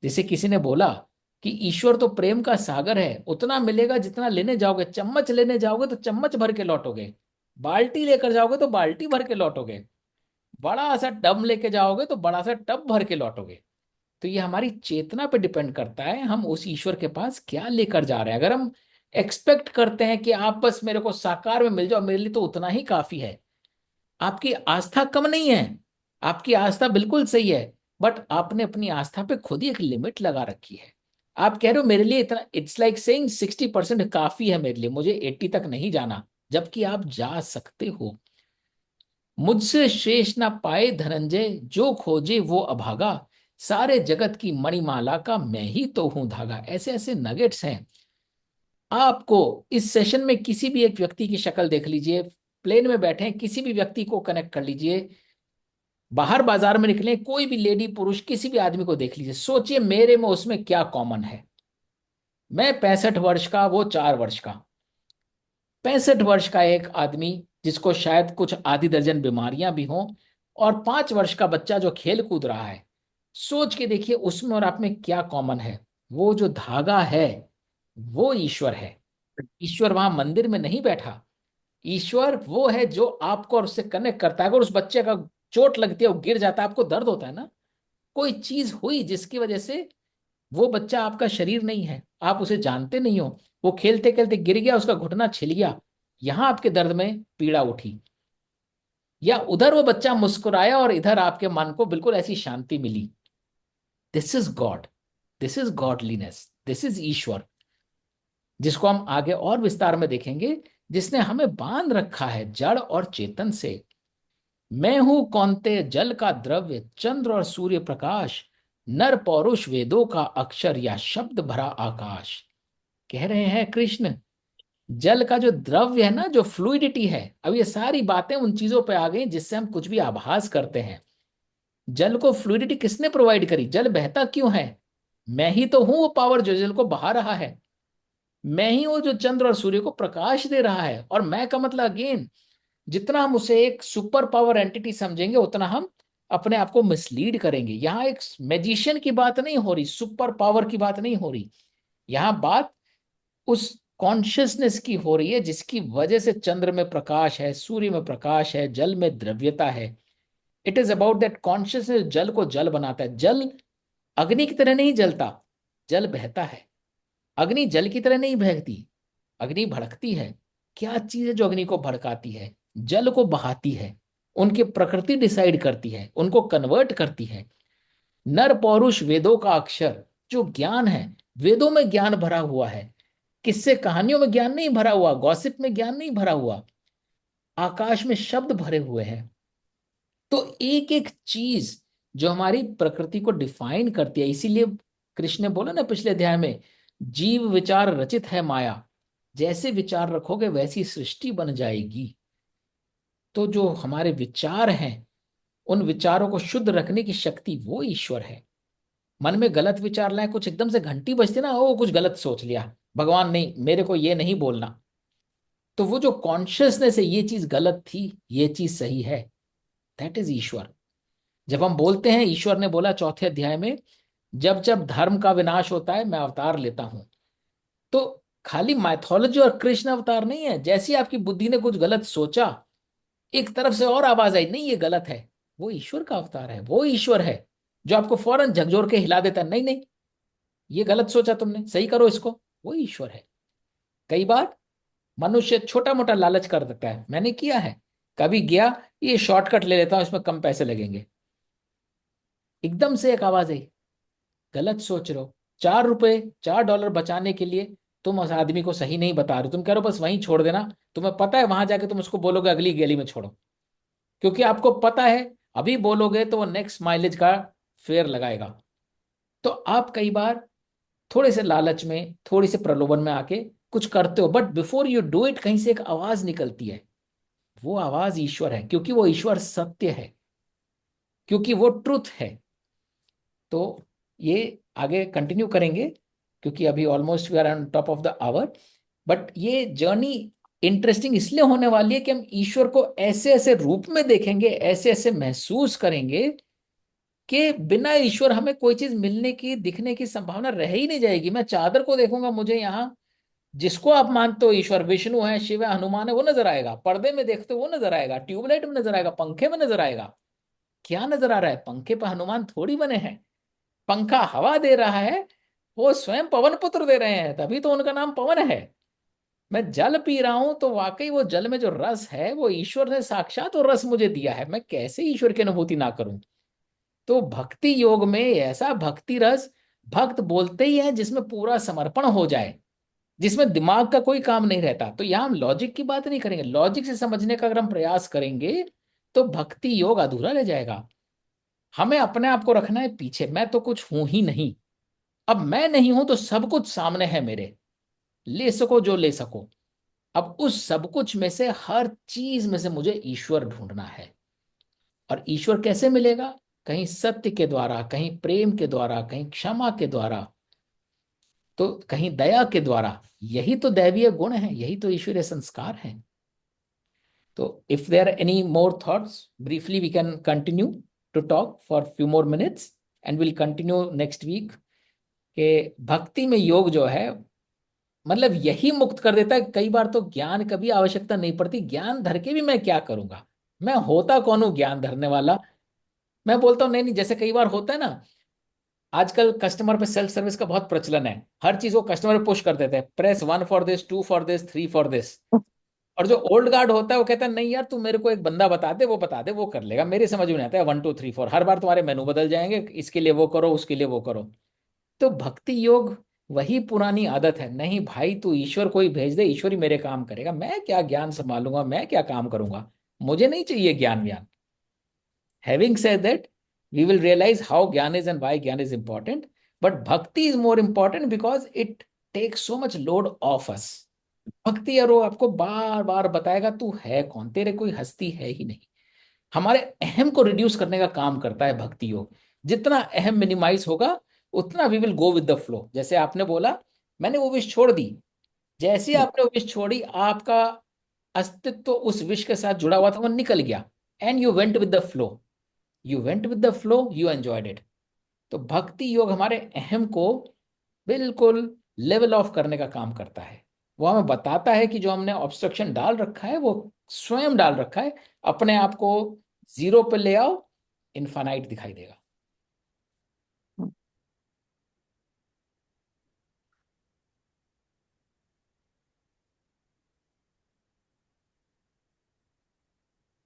जैसे किसी ने बोला कि ईश्वर तो प्रेम का सागर है, उतना मिलेगा जितना लेने जाओगे। चम्मच लेने जाओगे तो चम्मच भर के लौटोगे, बाल्टी लेकर जाओगे तो बाल्टी भर के लौटोगे, बड़ा सा टब लेके जाओगे तो बड़ा सा टब भर के लौटोगे। तो ये हमारी चेतना पे डिपेंड करता है, हम उस ईश्वर के पास क्या लेकर जा रहे हैं। अगर हम एक्सपेक्ट करते हैं कि आप बस मेरे को साकार में मिल जाओ, मेरे लिए तो उतना ही काफी है, आपकी आस्था कम नहीं है, आपकी आस्था बिल्कुल सही है, बट आपने अपनी आस्था पे खुद ही एक लिमिट लगा रखी है। आप कह रहे हो मेरे लिए इतना, इट्स लाइक सेइंग 60% काफी है मेरे लिए, मुझे 80 तक नहीं जाना, जबकि आप जा सकते हो। मुझसे शेष ना पाए धनंजय, जो खोजे वो अभागा, सारे जगत की मणिमाला का मैं ही तो हूं धागा। ऐसे ऐसे नगेट्स हैं। आपको इस सेशन में किसी भी एक व्यक्ति की शक्ल देख लीजिए, प्लेन में बैठे हैं किसी भी व्यक्ति को कनेक्ट कर लीजिए, बाहर बाजार में निकले कोई भी लेडी पुरुष किसी भी आदमी को देख लीजिए, सोचिए मेरे में उसमें क्या कॉमन है। मैं 65 वर्ष का, वो 4 वर्ष का। 65 वर्ष का एक आदमी जिसको शायद कुछ आधी दर्जन बीमारियां भी हों, और 5 वर्ष का बच्चा जो खेल कूद रहा है। सोच के देखिए उसमें और आप में क्या कॉमन है। वो जो धागा है वो ईश्वर है। ईश्वर वहां मंदिर में नहीं बैठा। ईश्वर वो है जो आपको और उससे कनेक्ट करता है। अगर उस बच्चे का चोट लगती है, वो गिर जाता है, आपको दर्द होता है ना। कोई चीज हुई जिसकी वजह से वो बच्चा आपका शरीर नहीं है, आप उसे जानते नहीं हो, वो खेलते खेलते गिर गया, उसका घुटना छिल गया, यहां आपके दर्द में पीड़ा उठी। या उधर वो बच्चा मुस्कुराया और इधर आपके मन को बिल्कुल ऐसी शांति मिली। This is God, this is godliness, this is ईश्वर, जिसको हम आगे और विस्तार में देखेंगे, जिसने हमें बांध रखा है जड़ और चेतन से। मैं हूं कौनते जल का द्रव्य, चंद्र और सूर्य प्रकाश, नर पौरुष वेदों का अक्षर, या शब्द भरा आकाश। कह रहे हैं कृष्ण, जल का जो द्रव्य है ना, जो फ्लूइडिटी है, अब ये सारी बातें उन चीजों पे आ गई जिससे हम कुछ भी आभास करते हैं। जल को फ्लूइडिटी किसने प्रोवाइड करी? जल बहता क्यों है? मैं ही तो हूं वो पावर जो जल को बहा रहा है। मैं ही वो जो चंद्र और सूर्य को प्रकाश दे रहा है। और मैं का मतलब अगेन, जितना हम उसे एक सुपर पावर एंटिटी समझेंगे, उतना हम अपने आप को मिसलीड करेंगे। यहाँ एक मैजिशियन की बात नहीं हो रही, सुपर पावर की बात नहीं हो रही। यहाँ बात उस कॉन्शियसनेस की हो रही है जिसकी वजह से चंद्र में प्रकाश है, सूर्य में प्रकाश है, जल में द्रव्यता है। It is about that consciousness जल को जल बनाता है। जल अग्नि की तरह नहीं जलता, जल बहता है। अग्नि जल की तरह नहीं बहती, अग्नि भड़कती है। क्या चीज है जो अग्नि को भड़काती है? जल को बहाती है। उनकी प्रकृति डिसाइड करती है, उनको कन्वर्ट करती है। नर पौरुष वेदों का अक्षर, जो ज्ञान है, वेदों में ज्ञान भरा हुआ है, किससे कहानियों में ज्ञान नहीं भरा हुआ, गॉसिप में ज्ञान नहीं भरा हुआ, आकाश में शब्द भरे हुए हैं। तो एक एक चीज जो हमारी प्रकृति को डिफाइन करती है, इसीलिए कृष्ण ने बोला ना पिछले अध्याय में, जीव विचार रचित है माया, जैसे विचार रखोगे वैसी सृष्टि बन जाएगी। तो जो हमारे विचार हैं, उन विचारों को शुद्ध रखने की शक्ति वो ईश्वर है। मन में गलत विचार लाए, कुछ एकदम से घंटी बजती ना, ओ कुछ गलत सोच लिया, भगवान नहीं, मेरे को ये नहीं बोलना, तो वो जो कॉन्शियसनेस है, ये चीज गलत थी, ये चीज सही है, दैट इज ईश्वर। जब हम बोलते हैं, ईश्वर ने बोला चौथे अध्याय में, जब जब धर्म का विनाश होता है मैं अवतार लेता हूं। तो खाली माइथोलॉजी और कृष्ण अवतार नहीं है। जैसी आपकी बुद्धि ने कुछ गलत सोचा, एक तरफ से और आवाज आई, नहीं ये गलत है, वो ईश्वर का अवतार है, वो ईश्वर है जो आपको फौरन झकझोर के हिला देता है, नहीं नहीं ये गलत सोचा तुमने, सही करो इसको, वो ईश्वर है। कई बार मनुष्य छोटा मोटा लालच कर देता है, मैंने किया है, कभी गया ये शॉर्टकट ले लेता हूं, इसमें कम पैसे लगेंगे, एकदम से एक आवाज आई, गलत सोच रहे हो, 4 रुपए, $4 बचाने के लिए तुम उस आदमी को सही नहीं बता रहे हो, तुम कह रहे हो बस वहीं छोड़ देना, तुम्हें पता है वहां जाके तुम उसको बोलोगे अगली गली में छोड़ो, क्योंकि आपको पता है अभी बोलोगे तो वो नेक्स्ट माइलेज का फेयर लगाएगा। तो आप कई बार थोड़े से लालच में, थोड़ी से प्रलोभन में आके कुछ करते हो, but before you do it कहीं से एक आवाज निकलती है, वो आवाज ईश्वर है, क्योंकि वो ईश्वर सत्य है, क्योंकि वो ट्रुथ है। तो ये आगे कंटिन्यू करेंगे, क्योंकि अभी almost we are on top of the hour. But ये जर्नी इंटरेस्टिंग इसलिए होने वाली है कि हम ईश्वर को ऐसे ऐसे रूप में देखेंगे, ऐसे ऐसे महसूस करेंगे कि बिना ईश्वर हमें कोई चीज मिलने की, दिखने की संभावना रह ही नहीं जाएगी। मैं चादर को देखूंगा, मुझे यहाँ जिसको आप मानते हो ईश्वर, विष्णु है, शिव है, हनुमान है, वो नजर आएगा, पर्दे में देखते हो वो नजर आएगा, ट्यूबलाइट में नजर आएगा, पंखे में नजर आएगा। क्या नजर आ रहा है? पंखे पर हनुमान थोड़ी बने हैं, पंखा हवा दे रहा है, वो स्वयं पवन पुत्र दे रहे हैं, तभी तो उनका नाम पवन है। मैं जल पी रहा हूं तो वाकई वो जल में जो रस है, वो ईश्वर ने साक्षात वो रस मुझे दिया है, मैं कैसे ईश्वर की अनुभूति ना करूं। तो भक्ति योग में ऐसा भक्ति रस भक्त बोलते ही है जिसमें पूरा समर्पण हो जाए, जिसमें दिमाग का कोई काम नहीं रहता। तो यहां हम लॉजिक की बात नहीं करेंगे, लॉजिक से समझने का अगर हम प्रयास करेंगे तो भक्ति योग अधूरा रह जाएगा। हमें अपने आप को रखना है पीछे, मैं तो कुछ हूं ही नहीं, अब मैं नहीं हूं तो सब कुछ सामने है मेरे, ले सको जो ले सको। अब उस सब कुछ में से, हर चीज में से मुझे ईश्वर ढूंढना है। और ईश्वर कैसे मिलेगा? कहीं सत्य के द्वारा, कहीं प्रेम के द्वारा, कहीं क्षमा के द्वारा, तो कहीं दया के द्वारा। यही तो दैवीय गुण है, यही तो ईश्वरीय संस्कार है। तो if there are any more thoughts, briefly we can continue to talk for few more minutes and will continue next week. के भक्ति में योग जो है, मतलब यही मुक्त कर देता है। कई बार तो ज्ञान कभी आवश्यकता नहीं पड़ती, ज्ञान धर के भी मैं क्या करूंगा, मैं होता कौन हूं ज्ञान धरने वाला। मैं बोलता हूँ नहीं नहीं, जैसे कई बार होता है ना, आजकल कस्टमर पे सेल्फ सर्विस का बहुत प्रचलन है, हर चीज वो कस्टमर पे पुश कर देते हैं, press 1 for this, 2 for this, 3 for this. और जो ओल्ड गार्ड होता है वो कहता है नहीं यार, तू मेरे को एक बंदा बता दे, वो बता दे, वो कर लेगा, मेरे समझ में नहीं आता है 1 2 3 4, हर बार तुम्हारे मेनू बदल जाएंगे, इसके लिए वो करो, उसके लिए वो करो। तो भक्ति योग वही पुरानी आदत है, नहीं भाई तू ईश्वर को ही भेज दे, ईश्वर ही मेरे काम करेगा, मैं क्या ज्ञान संभालूंगा, मैं क्या काम करूंगा, मुझे नहीं चाहिए ज्ञान व्यान। Having said that, we will realize how Gyan is and why Gyan is important. But Bhakti is more important because it takes so much load off us. भक्ति और वो आपको बार बार बताएगा तू है कौन, तेरे कोई हस्ती है ही नहीं। हमारे अहम को रिड्यूस करने का काम करता है भक्ति योग। जितना अहम मिनिमाइज होगा, उतना we will go with the flow. जैसे आपने बोला, मैंने वो विश छोड़ दी, जैसे ही आपने वो विश छोड़ी, आपका अस्तित्व तो उस विश के साथ जुड़ा हुआ था, वो निकल गया, and you went with the flow, you went with the flow, you enjoyed it. तो भक्ति योग हमारे अहम को बिल्कुल लेवल ऑफ करने का काम करता है। वो हमें बताता है कि जो हमने ऑब्स्ट्रक्शन डाल रखा है, वो स्वयं डाल रखा है, अपने आप को जीरो पे ले आओ, इनफाइनाइट दिखाई देगा।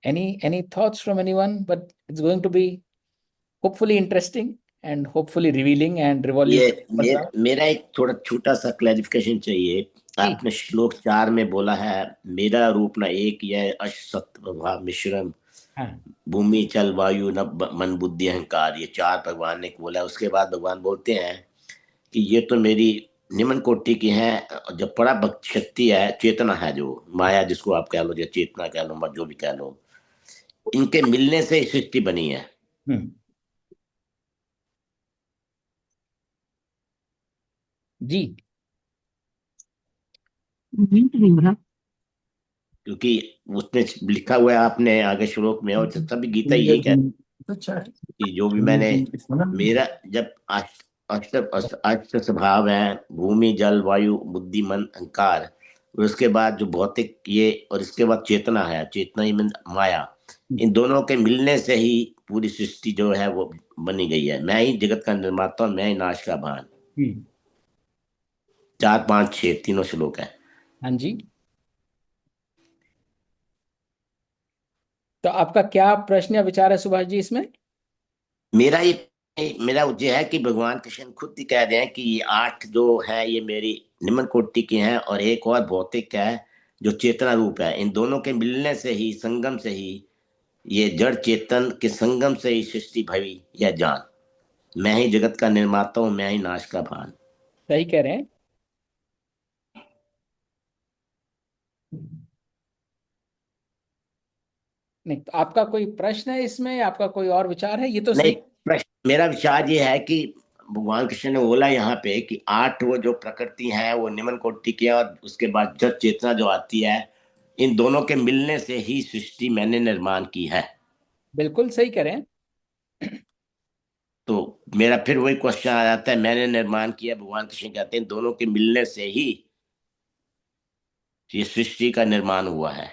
any thoughts from anyone? But it's going to be hopefully interesting and hopefully revealing and ये revolutionary. मेरा एक थोड़ा छोटा सा क्लैरिफिकेशन चाहिए। जी आपने श्लोक 4 में बोला है मेरा रूप न एक, यह अशक्त प्रभाव मिश्रम, हाँ भूमि जल वायु न मन बुद्धि अहंकार, ये 4 भगवान ने बोला है। उसके बाद भगवान बोलते हैं कि ये तो मेरी निम्न कोटि की है, जो परा भक्त शक्ति है, चेतना है, जो माया जिसको आप कह लो, या चेतना कह लो, जो भी कह लो, इनके मिलने से ही सृष्टि बनी है। हम्म, जी क्योंकि उसमें लिखा हुआ है आपने आगे श्लोक में, और सभी गीता यही कहती है कि जो भी मैंने मेरा जब अष्ट अष्ट अष्ट स्वभाव है, भूमि जल वायु बुद्धि मन अहंकार, और उसके बाद जो भौतिक ये, और इसके बाद चेतना है, चेतना ही में माया, इन दोनों के मिलने से ही पूरी सृष्टि जो है वो बनी गई है। मैं ही जगत का निर्माता हूँ, मैं ही नाश का भान। 4 5 6 तीनों श्लोक है। हाँ जी। तो आपका क्या प्रश्न या विचार है सुभाष जी इसमें? मेरा ये है कि भगवान कृष्ण खुद ही कह रहे हैं कि ये 8 जो है ये मेरी निम्न कोटि की हैं, और एक और भौतिक है जो चेतना रूप है। इन दोनों के मिलने से ही, संगम से ही, ये जड़ चेतन के संगम से ही सृष्टि भई या जान। मैं ही जगत का निर्माता हूँ, मैं ही नाश का भान। सही कह रहे हैं। नहीं तो आपका कोई प्रश्न है इसमें, आपका कोई और विचार है? ये तो नहीं, सही। मेरा विचार ये है कि भगवान कृष्ण ने बोला यहाँ पे कि 8 वो जो प्रकृति है वो निम्न कोटि की है, और उसके बाद जड़ चेतना जो आती है, इन दोनों के मिलने से ही सृष्टि मैंने निर्माण की है। बिल्कुल सही कह रहे हैं। तो मेरा फिर वही क्वेश्चन आ जाता है, मैंने निर्माण किया, भगवान कृष्ण कहते हैं दोनों के मिलने से ही ये सृष्टि का निर्माण हुआ है।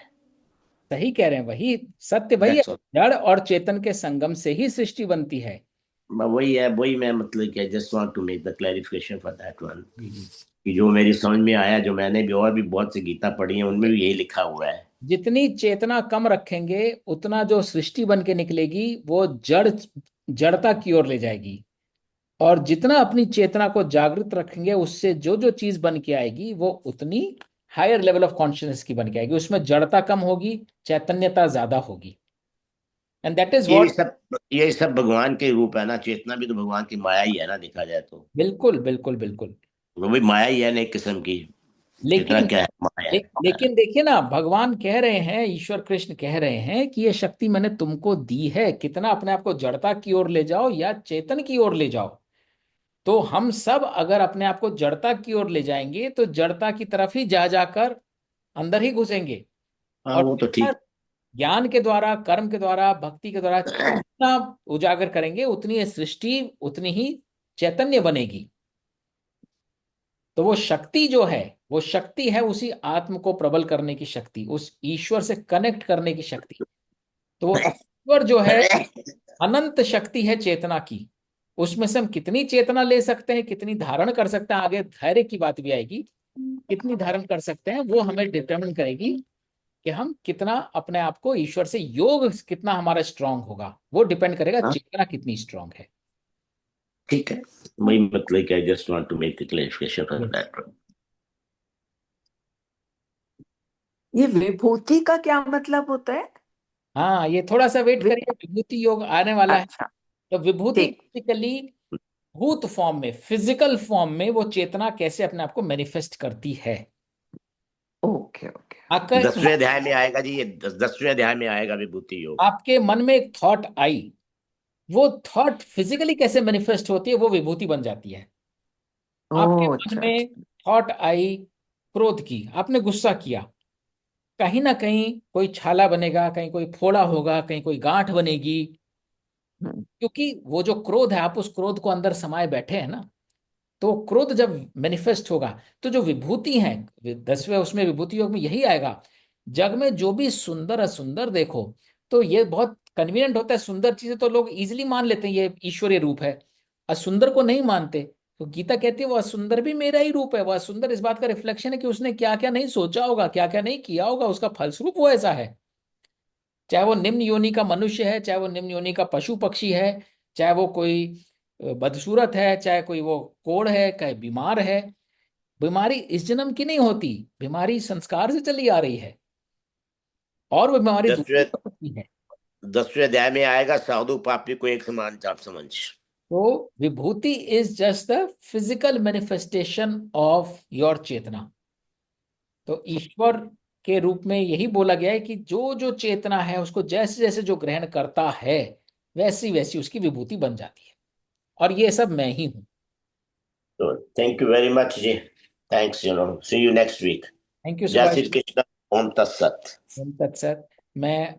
सही कह रहे हैं, वही सत्य वही है। That's all। जड़ और चेतन के संगम से ही सृष्टि बनती है। वही मैं मतलब कि just want to make the clarification for that one, कि जो मेरी समझ में आया, जो मैंने भी और भी बहुत सी गीता पढ़ी है उनमें भी यही लिखा हुआ है। जितनी चेतना कम रखेंगे उतना जो सृष्टि बन के निकलेगी वो जड़ता की ओर ले जाएगी, और जितना अपनी चेतना को जागृत रखेंगे उससे जो जो चीज बन के आएगी वो उतनी हायर लेवल ऑफ कॉन्शियसनेस की बन के आएगी। उसमें जड़ता कम होगी, चैतन्यता ज्यादा होगी। एंड दैट इज ये भी व्हाट। सब ये सब भगवान के रूप है ना, चेतना भी तो भगवान की माया ही है ना, देखा जाए तो बिल्कुल बिल्कुल बिल्कुल। वो भी माया ही है ना, एक किस्म की। चेतना लेकिन क्या है? माया है। लेकिन देखिए ना, भगवान कह रहे हैं, ईश्वर कृष्ण कह रहे हैं कि ये शक्ति मैंने तुमको दी है, कितना अपने आप को जड़ता की ओर ले जाओ या चेतन की ओर ले जाओ। तो हम सब अगर अपने आप को जड़ता की ओर ले जाएंगे तो जड़ता की तरफ ही जा जाकर अंदर ही घुसेंगे। हाँ, और वो तो जितना ठीक। ज्ञान के द्वारा, कर्म के द्वारा, भक्ति के द्वारा जितना उजागर करेंगे उतनी ये सृष्टि उतनी ही चैतन्य बनेगी। तो वो शक्ति जो है, वो शक्ति है उसी आत्म को प्रबल करने की शक्ति, उस ईश्वर से कनेक्ट करने की शक्ति। तो वो ईश्वर जो है अनंत शक्ति है चेतना की। उसमें से हम कितनी चेतना ले सकते हैं, कितनी धारण कर सकते हैं, आगे धैर्य की बात भी आएगी, कितनी धारण कर सकते हैं वो हमें डिटरमिन करेगी कि हम कितना अपने आप को ईश्वर से योग कितना हमारा स्ट्रांग होगा। वो डिपेंड करेगा हाँ, चेतना कितनी स्ट्रांग है। ठीक है। वही मतलब कि I just want to make the clarification for that. ये विभूति का क्या मतलब होता है? हाँ, ये थोड़ा सा वेट वि- करिए, विभूति योग आने वाला है। अच्छा, तो विभूति ठीक। बेसिकली भूत फॉर्म में, फिजिकल फॉर्म में वो चेतना कैसे अपने आप को मैनिफेस्ट करती है। Okay okay. आकर 10वें अध्याय में आएगा जी, ये 10वें अध्याय में आएगा विभूति योग। आपके मन में एक थॉट आई, वो थॉट फिजिकली कैसे मैनिफेस्ट होती है वो विभूति बन जाती है। आपके ओ मन अच्छा में अच्छा। थॉट आई क्रोध की, आपने गुस्सा किया, कहीं ना कहीं कोई छाला बनेगा, कहीं कोई फोड़ा होगा, कहीं कोई गांठ बनेगी। हम्म, क्योंकि वो जो क्रोध है, आप उस क्रोध को अंदर समाये बैठे हैं ना। तो क्रोध जब मैनिफेस्ट होगा तो जो विभूति है, 10वें उसमें विभूति योग में यही आएगा। जग में जो भी सुंदर असुंदर देखो, तो ये बहुत कन्वीनियंट होता है। सुंदर चीजें तो लोग इजीली मान लेते हैं ये ईश्वरीय रूप है, असुंदर को नहीं मानते। तो गीता कहती है वो असुंदर भी मेरा ही रूप है। वो असुंदर इस बात का रिफ्लेक्शन है कि उसने क्या क्या नहीं सोचा होगा, क्या क्या नहीं किया होगा, उसका फलस्वरूप वो ऐसा है। चाहे वो निम्न योनि का मनुष्य है, चाहे वो निम्न योनि का पशु पक्षी है, चाहे वो कोई बदसूरत है, चाहे कोई वो कोढ़ है, चाहे बीमार है। बीमारी इस जन्म की नहीं होती, बीमारी संस्कार से चली आ रही है, और वो बीमारी दूसरी 10वें हो सकती है। 10वें अध्याय में आएगा, साधु पापी को एक समान आप समझ। तो विभूति is just the physical manifestation of your चेतना। तो ईश्वर के रूप में यही बोला गया है कि जो जो चेतना है उसको जैसे जैसे जो ग्रहण करता है वैसी वैसी उसकी विभूति बन जाती है, और ये सब मैं ही हूँ। तो थैंक यू वेरी मच जी, thanks, see you next week. Thank you जय सुभाष श्री जी। कृष्ण। ओम तत्सत। ओम तत्सत। मैं